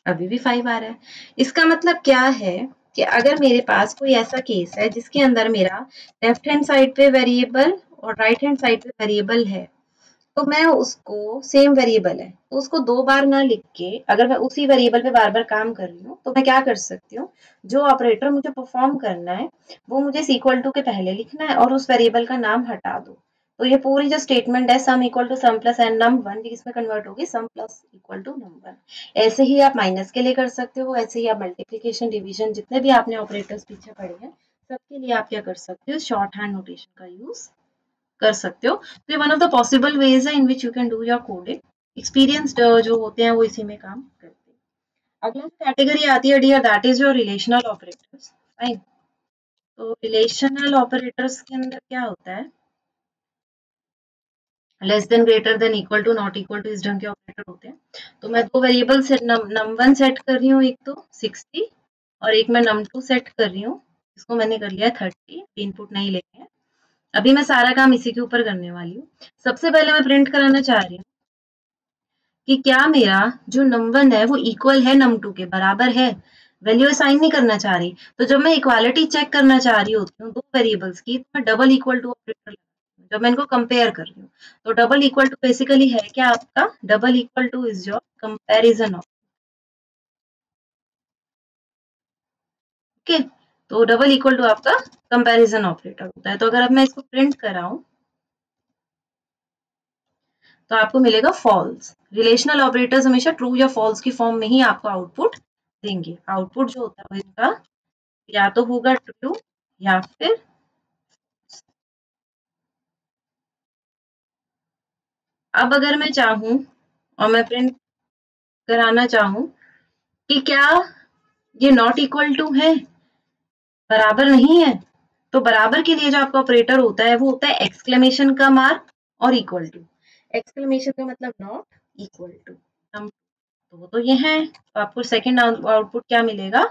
अभी भी 5 आ रहा है। इसका मतलब क्या है कि अगर मेरे पास कोई ऐसा केस है जिसके अंदर मेरा लेफ्ट हैंड साइड पे वेरिएबल और राइट हैंड साइड पे वेरिएबल है, तो मैं उसको सेम वेरिएबल है तो उसको 2 बार ना लिख के, अगर मैं उसी वेरिएबल पे बार बार काम कर रही हूँ तो मैं क्या कर सकती हूँ, जो ऑपरेटर मुझे परफॉर्म करना है वो मुझे इक्वल टू के पहले लिखना है और उस वेरिएबल का नाम हटा दो। तो ये पूरी जो स्टेटमेंट है sum equal to sum plus N num1 इसमें कन्वर्ट होगी सम प्लस इक्वल टू num1। ऐसे ही आप माइनस के लिए कर सकते हो, ऐसे ही आप मल्टीप्लीकेशन डिवीजन जितने भी आपने ऑपरेटर्स पीछे पढ़े हैं सबके लिए आप क्या कर सकते हो, शॉर्ट हैंड नोटेशन का यूज कर सकते हो। तो ये one of the possible ways है in which you can do your coding. Experienced जो होते हैं वो इसी में काम करते हैं। अगला कैटेगरी आती है dear, that is your relational operators, fine. तो रिलेशनल ऑपरेटर्स के अंदर क्या होता है, less than, greater than, equal to, not equal to, इस ढंग के ऑपरेटर होते हैं। तो मैं दो वेरिएबल से num1 सेट कर रही हूँ, एक तो 60 और एक मैं num2 सेट कर रही हूँ, इसको मैंने कर लिया है 30, इनपुट नहीं लेंगे हैं। अभी मैं सारा काम इसी के ऊपर करने वाली हूँ। सबसे पहले मैं प्रिंट कराना चाह रही हूँ कि क्या मेरा जो num1 है वो इक्वल है num2 के, बराबर है, वैल्यू असाइन नहीं करना चाह रही। तो जब मैं इक्वालिटी चेक करना चाह रही होती हूँ दो वेरिएबल्स की, तो मैं डबल इक्वल टू ऑपरेटर लगाती हूँ जब मैं इनको कंपेयर कर रही हूँ। तो डबल इक्वल टू बेसिकली है क्या आपका, double equal two is your comparison of, okay. तो डबल इक्वल टू आपका कंपेरिजन ऑपरेटर होता है। तो अगर अब मैं इसको प्रिंट कराऊं तो आपको मिलेगा फॉल्स। रिलेशनल ऑपरेटर्स हमेशा ट्रू या फॉल्स की फॉर्म में ही आपको आउटपुट देंगे। आउटपुट जो होता है इनका या तो होगा ट्रू या फिर, अब अगर मैं चाहूं और मैं प्रिंट कराना चाहूं कि क्या ये नॉट इक्वल टू है, बराबर नहीं है, तो बराबर के लिए जो आपका ऑपरेटर होता है वो होता है एक्सक्लेमेशन का मार्क और इक्वल टू। एक्सक्लेमेशन का मतलब नॉट, इक्वल टू, तो वो तो ये है, तो आपको सेकंड आउटपुट क्या मिलेगा,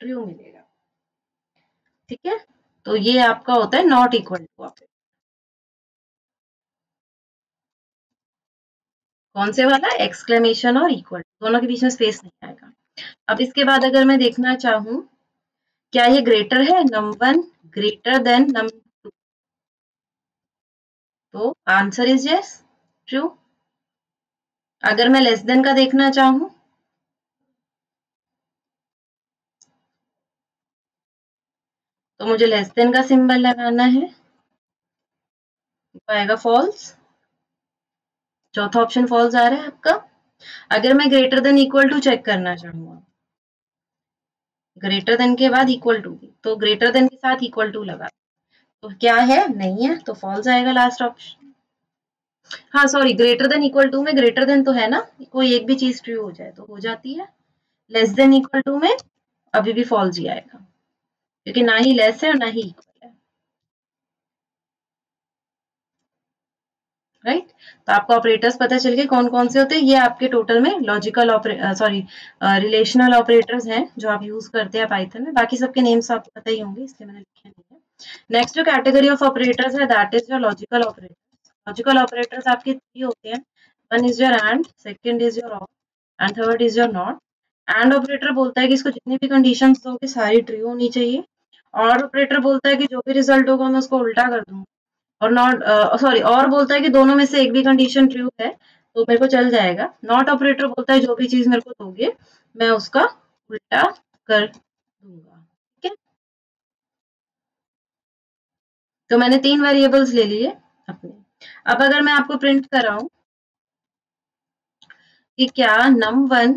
ट्रू मिलेगा, ठीक है। तो ये आपका होता है नॉट इक्वल टू ऑपरेटर। कौन से वाला, एक्सक्लेमेशन और इक्वल, दोनों के बीच में स्पेस नहीं आएगा। अब इसके बाद अगर मैं देखना चाहूं क्या ये ग्रेटर है, num1 ग्रेटर देन num2, तो आंसर इज यस, ट्रू। अगर मैं लेस देन का देखना चाहूं तो मुझे लेस देन का सिंबल लगाना है, तो आएगा फॉल्स, चौथा ऑप्शन फॉल्स आ रहा है आपका। अगर मैं greater than equal to check करना चाहूंगा, ग्रेटर देन के बाद इक्वल टू, तो ग्रेटर देन के साथ इक्वल टू लगा, तो क्या है, नहीं है, तो फॉल्स आएगा लास्ट ऑप्शन। हाँ sorry, greater than equal to में ग्रेटर देन तो है ना, कोई एक भी चीज ट्रू हो जाए तो हो जाती है। लेस देन इक्वल टू में अभी भी फॉल्स ही आएगा क्योंकि ना ही लेस है और ना ही इक्वल है, राइट। तो आपको ऑपरेटर्स पता चल गए कौन कौन से होते हैं। ये आपके टोटल में लॉजिकल सॉरी रिलेशनल ऑपरेटर्स हैं जो आप यूज करते हैं पाइथन में। बाकी सबके नेम्स आपको पता ही होंगे इसलिए मैंने लिखे नहीं है। नेक्स्ट जो कैटेगरी ऑफ ऑपरेटर्स है that is your logical operators. Logical operators आपके थ्री होते हैं, one is your and, second is your or and third is your not. And operator बोलता है कि इसको जितनी भी कंडीशंस दोगे सारी ट्रू होनी चाहिए, और ऑपरेटर बोलता है कि जो भी रिजल्ट होगा मैं उसको उल्टा कर दूंगा, और नॉट सॉरी, और बोलता है कि दोनों में से एक भी कंडीशन ट्रू है तो मेरे को चल जाएगा। नॉट ऑपरेटर बोलता है जो भी चीज मेरे को दोगे मैं उसका उल्टा कर दूंगा। ठीक है, तो मैंने 3 वेरिएबल्स ले लिए अपने। अब अगर मैं आपको प्रिंट कराऊं कि क्या num1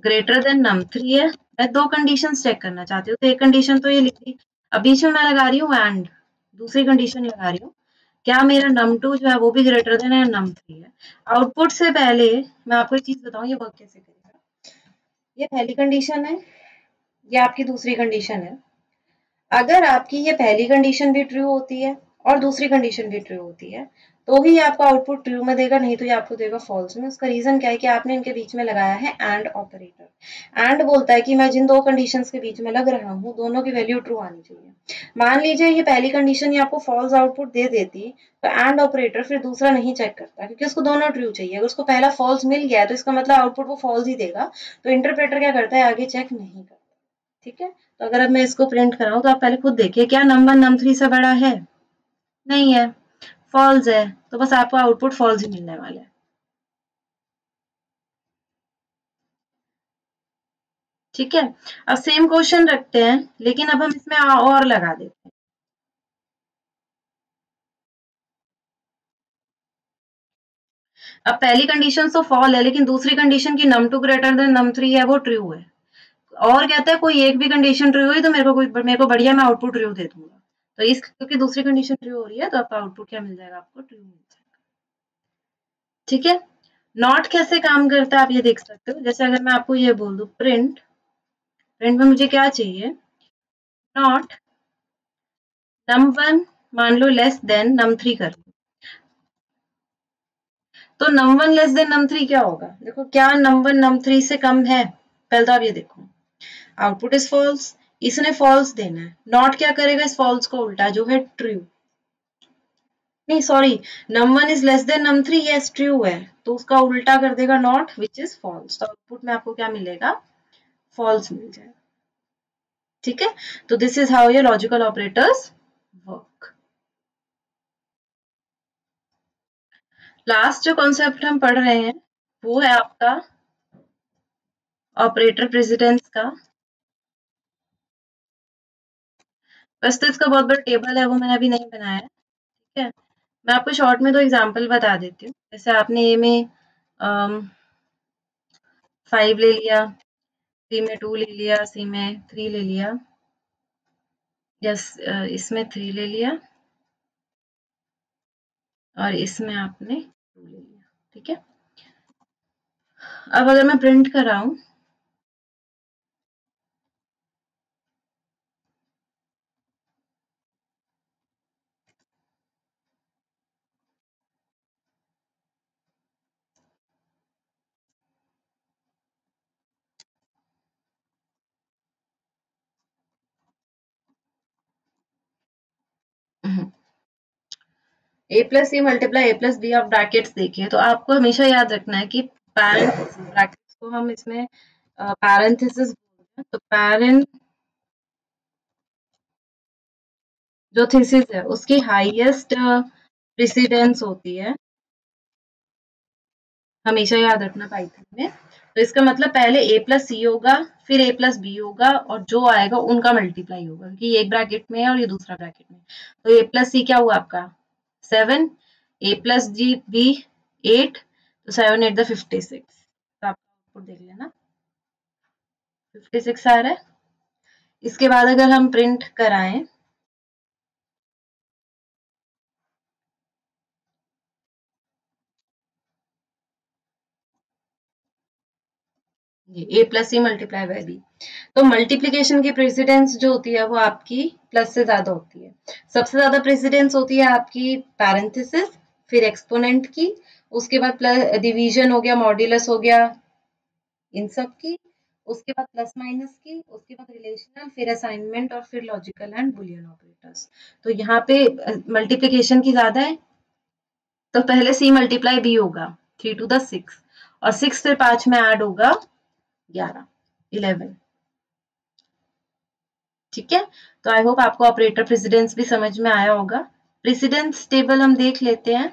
ग्रेटर देन num3 है, मैं 2 कंडीशन चेक करना चाहती हूँ, तो एक कंडीशन तो ये लिख दी, अब बीच में मैं लगा रही हूँ एंड, दूसरी कंडीशन लगा रही हूँ क्या मेरा num2 जो है वो भी ग्रेटर देन है num3 है। आउटपुट से पहले मैं आपको एक चीज बताऊं ये वर्क कैसे करेगा। ये पहली कंडीशन है, ये आपकी दूसरी कंडीशन है। अगर आपकी ये पहली कंडीशन भी ट्रू होती है और दूसरी कंडीशन भी ट्रू होती है तो ही आपको आउटपुट ट्रू में देगा, नहीं तो ये आपको देगा फॉल्स में। उसका रीजन क्या है कि आपने इनके बीच में लगाया है एंड ऑपरेटर। एंड बोलता है कि मैं जिन दो कंडीशंस के बीच में लग रहा हूँ दोनों की वैल्यू ट्रू आनी चाहिए। मान लीजिए ये पहली कंडीशन ये आपको फॉल्स आउटपुट दे देती तो एंड ऑपरेटर फिर दूसरा नहीं चेक करता क्योंकि उसको दोनों ट्रू चाहिए। अगर उसको पहला फॉल्स मिल गया तो इसका मतलब आउटपुट वो फॉल्स ही देगा, तो इंटरप्रेटर क्या करता है आगे चेक नहीं करता। ठीक है, तो अगर अब मैं इसको प्रिंट कराऊं तो आप पहले खुद देखिए क्या नंबर num3 से बड़ा है, नहीं है, फॉल्स है, तो बस आपको आउटपुट फॉल्स ही मिलने वाला है। ठीक है, अब सेम क्वेश्चन रखते हैं लेकिन अब हम इसमें और लगा देते हैं। अब पहली कंडीशन तो फॉल है लेकिन दूसरी कंडीशन की num2 ग्रेटर देन num3 है वो ट्रू है, और कहता है कोई एक भी कंडीशन ट्रू हुई तो मेरे को बढ़िया मैं आउटपुट ट्रू दे दूंगा। तो इस क्योंकि दूसरी कंडीशन ट्रू हो रही है तो आपका आउटपुट क्या मिल जाएगा, आपको ट्रू मिल जाएगा। ठीक है, नॉट कैसे काम करता है आप ये देख सकते हो। जैसे अगर मैं आपको ये बोल दूं प्रिंट, प्रिंट में मुझे क्या चाहिए, नॉट num1 मान लो लेस देन num3 कर लो, तो num1 लेस देन num3 क्या होगा, देखो क्या num1 num3 से कम है, पहले तो आप ये देखो आउटपुट इज फॉल्स, इसने फॉल्स देना है, नॉट क्या करेगा इस फॉल्स को उल्टा जो है ट्रू, नहीं sorry, num1 is less than num3 yes true है तो उसका उल्टा कर देगा नॉट विच इज फॉल्स, तो आउटपुट में आपको क्या मिलेगा, फॉल्स मिल जाएगा। ठीक है, तो this is how your logical operators work. Last जो कॉन्सेप्ट हम पढ़ रहे हैं वो है आपका ऑपरेटर प्रेसिडेंस का। वैसे तो इसका बहुत बड़ा टेबल है वो मैंने अभी नहीं बनाया है। ठीक है, मैं आपको शॉर्ट में दो एग्जांपल बता देती हूँ। जैसे आपने ए में 5 ले लिया, बी में 2 ले लिया, सी में 3 ले लिया, यस इसमें 3 ले लिया और इसमें आपने 2 ले लिया। ठीक है, अब अगर मैं प्रिंट कराऊं ए प्लस सी मल्टीप्लाई ए प्लस बी, आप ब्रैकेट्स देखिए तो आपको हमेशा याद रखना है कि ब्रैकेट्स को हम इसमें पैरेंथेसिस बोलते हैं, तो पैरेंट जो थीसिस है उसकी हाईएस्ट प्रेसिडेंस होती है, हमेशा याद रखना पाइथन में। तो इसका मतलब पहले ए प्लस सी होगा फिर ए प्लस बी होगा और जो आएगा उनका मल्टीप्लाई होगा क्योंकि ये एक ब्रैकेट में है और ये दूसरा ब्रैकेट में। तो ए प्लस सी क्या हुआ आपका 7, ए प्लस जी बी 8, तो 7 8 56, तो आप आउटपुट देख लेना 56 आ रहा है। इसके बाद अगर हम प्रिंट कराएं A plus C multiply by B, तो मल्टीप्लीकेशन की प्रेसिडेंस जो होती है वो आपकी प्लस से ज्यादा होती है। सबसे ज्यादा प्रेसिडेंस होती है आपकी पैरेंथेसिस, फिर एक्सपोनेंट की, उसके बाद प्लस डिवीजन हो गया, मॉड्यूलस हो गया, इन सब की, उसके बाद प्लस माइनस की, उसके बाद रिलेशनल, फिर असाइनमेंट और फिर लॉजिकल एंड बुलियन ऑपरेटर्स। तो यहाँ पे मल्टीप्लीकेशन की ज्यादा है तो पहले सी मल्टीप्लाई बी होगा 3 to the 6 और 6 फिर 5 में ऐड होगा 11 11। ठीक है, तो आई होप आपको ऑपरेटर प्रेसिडेंस भी समझ में आया होगा। प्रेसिडेंस टेबल हम देख लेते हैं।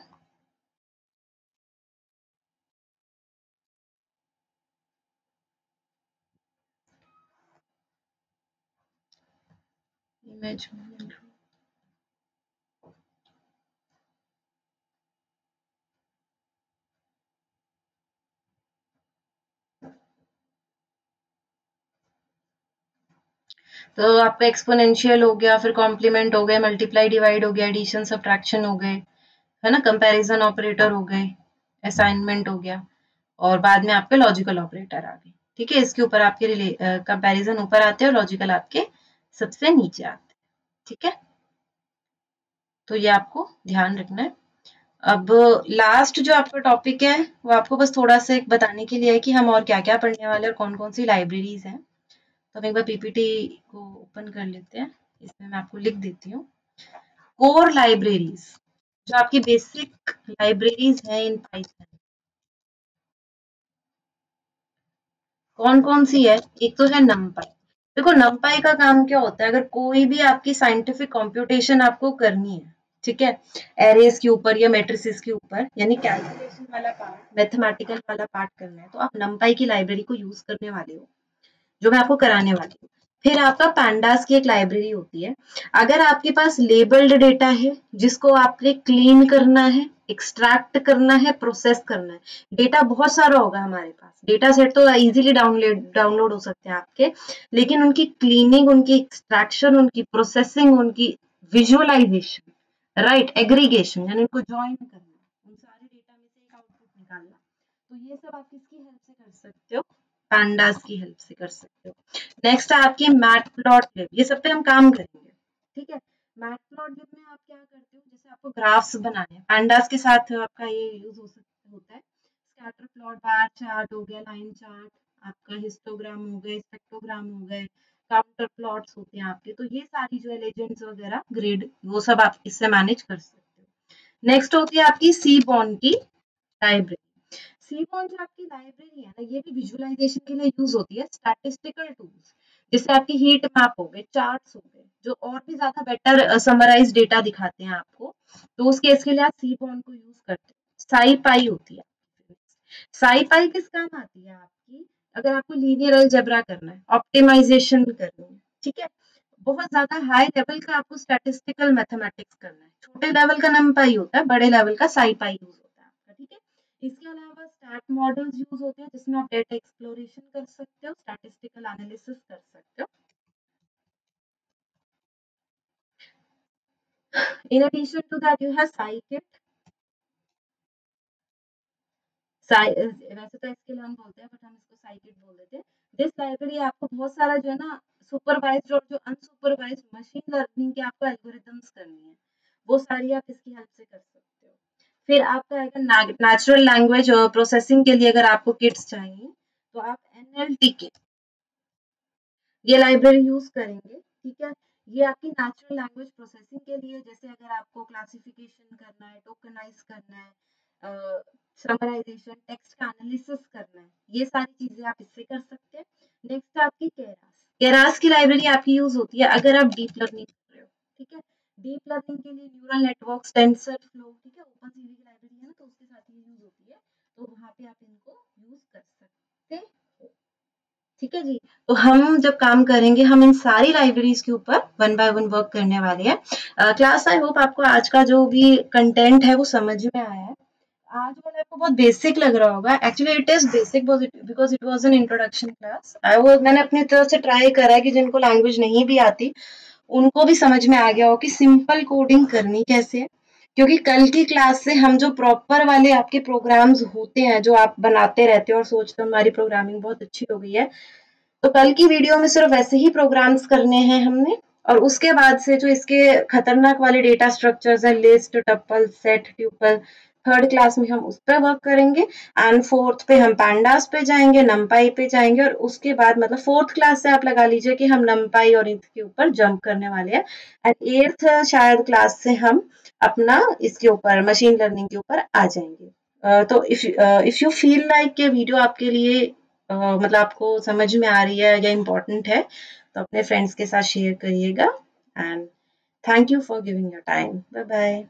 इमेज तो आपका एक्सपोनेंशियल हो गया, फिर कॉम्प्लीमेंट हो गए, मल्टीप्लाई डिवाइड हो गया, एडिशन सब्ट्रैक्शन हो गए, है ना, कंपैरिजन ऑपरेटर हो गए, असाइनमेंट हो गया, और बाद में आपके लॉजिकल ऑपरेटर आ गए। ठीक है, इसके ऊपर आपके कंपैरिजन ऊपर आते हैं और लॉजिकल आपके सबसे नीचे आते हैं। ठीक है, तो ये आपको ध्यान रखना है। अब लास्ट जो आपका टॉपिक है वो आपको बस थोड़ा सा एक बताने के लिए है कि हम और क्या क्या पढ़ने वाले हैं और कौन कौन सी लाइब्रेरीज हैं। तो हम एक बार पीपीटी को ओपन कर लेते हैं, इसमें मैं आपको लिख देती हूँ। कोर लाइब्रेरीज, जो आपकी बेसिक लाइब्रेरीज हैं इन पाइथन, कौन कौन सी है? एक तो है नमपाई। देखो नमपाई का काम क्या होता है, अगर कोई भी आपकी साइंटिफिक कंप्यूटेशन आपको करनी है, ठीक है, एरेज के ऊपर या मैट्रिसेस के ऊपर, यानी कैलकुलेशन वाला पार्ट, मैथमेटिकल वाला पार्ट करना है, तो आप नमपाई की लाइब्रेरी को यूज करने वाले हो, जो मैं आपको कराने वाली हूँ। फिर आपका पैंडास की एक लाइब्रेरी होती है। अगर आपके पास लेबल्ड डेटा है जिसको आपने क्लीन करना है, एक्सट्रैक्ट करना है, प्रोसेस करना है, डेटा बहुत सारा होगा हमारे पास, डेटा सेट तो इजीली डाउनलोड हो सकते हैं आपके, लेकिन उनकी क्लीनिंग, उनकी एक्सट्रैक्शन, उनकी प्रोसेसिंग, उनकी विजुअलाइजेशन, राइट, एग्रीगेशन, यानी उनको ज्वाइन करना, उन सारे डेटा में से एक आउटपुट निकालना, तो ये सब आप किसकी हेल्प से कर सकते हो? पैंडास की हेल्प से कर सकते हो। नेक्स्ट है आपकी मैटप्लॉटलिब, ये सब पे हम काम करेंगे। ठीक है, मैटप्लॉटलिब में आप क्या करते हो, जैसे आपको ग्राफ्स बनाने हैं, पैंडास के साथ आपका ये यूज हो सकता होता है, स्कैटर प्लॉट, बार चार्ट हो गया, लाइन चार्ट, आपका हिस्टोग्राम हो गए, स्पेक्ट्रोग्राम हो गए, काउंटर प्लॉट्स होते हैं आपके, तो ये सारी जो है लेजेंड्स वगैरह, ग्रिड, वो सब आप इससे मैनेज कर सकते हो। नेक्स्ट होती है आपकी सीबॉर्न की लाइब्रेरी। सीबॉर्न जो आपकी लाइब्रेरी है ना, ये भी विजुअलाइजेशन के लिए यूज होती है, स्टैटिस्टिकल टूल्स, जैसे आपकी हीट मैप हो गए, चार्ट्स हो गए, जो और भी ज्यादा बेटर समराइज डेटा दिखाते हैं आपको, तो उस केस के लिए आप सीबॉर्न को यूज करते हैं। साईपाई होती है। साईपाई किस काम आती है आपकी? अगर आपको लीनियर अलजेब्रा करना है, ऑप्टिमाइजेशन करनी है, ठीक है, बहुत ज्यादा हाई लेवल का आपको स्टैटिस्टिकल मैथमेटिक्स करना है, छोटे लेवल का नमपाई होता है, बड़े लेवल का साईपाई यूज होता है आपका। ठीक है, इसके अलावा स्टैट मॉडल्स यूज होते हैं, जिसमें आप डेटा एक्सप्लोरेशन कर सकते हो, स्टैटिस्टिकल एनालिसिस कर सकते हो। In addition to that, you have scikit। वैसे तो एसक्यूएल हम बोलते हैं, बट हम इसको साइकिट बोल देते हैं। दिस लाइब्रेरी आपको बहुत सारा जो है ना, सुपरवाइज्ड और जो अनसुपरवाइज्ड मशीन लर्निंग के आपको एल्गोरिथम्स करनी है, वो सारी आप इसकी हेल्प से कर सकते हो। फिर आपका आएगा नेचुरल लैंग्वेज प्रोसेसिंग के लिए, अगर आपको किट्स चाहिए तो आप एनएलटी के ये लाइब्रेरी यूज करेंगे। ठीक है, ये आपकी नेचुरल लैंग्वेज प्रोसेसिंग के लिए, जैसे अगर आपको क्लासिफिकेशन करना है, टोकनाइज करना है, समराइजेशन, टेक्स्ट का एनालिसिस करना है, ये सारी चीजें आप इससे कर सकते हैं। नेक्स्ट आपकी केरास, केरास की लाइब्रेरी आपकी यूज होती है अगर आप डीप लर्निंग कर रहे हो। ठीक है, डीप लर्निंग के लिए न्यूरल नेटवर्क्स, टेंसर फ्लो, ठीक है, ओपन सीवी की लाइब्रेरी है ना, तो उसके साथ ये यूज होती है, तो वहां पे आप इनको यूज कर सकते हो। ठीक है जी, तो हम जब काम करेंगे हम इन सारी लाइब्रेरीज के ऊपर वन बाय वन वर्क करने वाले हैं। क्लास, आई होप आपको आज का जो भी कंटेंट है वो समझ में आया है। आज वाला आपको बहुत बेसिक लग रहा होगा, actually it is basic because it was an introduction class. मैंने अपनी तरफ से ट्राई करा है कि जिनको लैंग्वेज नहीं भी आती उनको भी समझ में आ गया हो कि सिंपल कोडिंग करनी कैसे है, क्योंकि कल की क्लास से हम जो प्रॉपर वाले आपके प्रोग्राम्स होते हैं जो आप बनाते रहते हो और सोचते हो हमारी प्रोग्रामिंग बहुत अच्छी हो गई है, तो कल की वीडियो में सिर्फ वैसे ही प्रोग्राम्स करने हैं हमने, और उसके बाद से जो इसके खतरनाक वाले डेटा स्ट्रक्चर्स हैं, list, tuple, set, tuple, third class में हम उस पर वर्क करेंगे, एंड फोर्थ पे हम पैंडास पे जाएंगे, नमपाई पे जाएंगे, और उसके बाद मतलब फोर्थ क्लास से आप लगा लीजिए कि हम नमपाई और इसके ऊपर जंप करने वाले हैं, एंड एट्थ शायद क्लास से हम अपना इसके ऊपर मशीन लर्निंग के ऊपर आ जाएंगे। तो इफ यू फील लाइक ये वीडियो आपके लिए मतलब आपको समझ में आ रही है या इम्पोर्टेंट है, तो अपने फ्रेंड्स के साथ शेयर करिएगा and thank you for giving your time. Bye bye.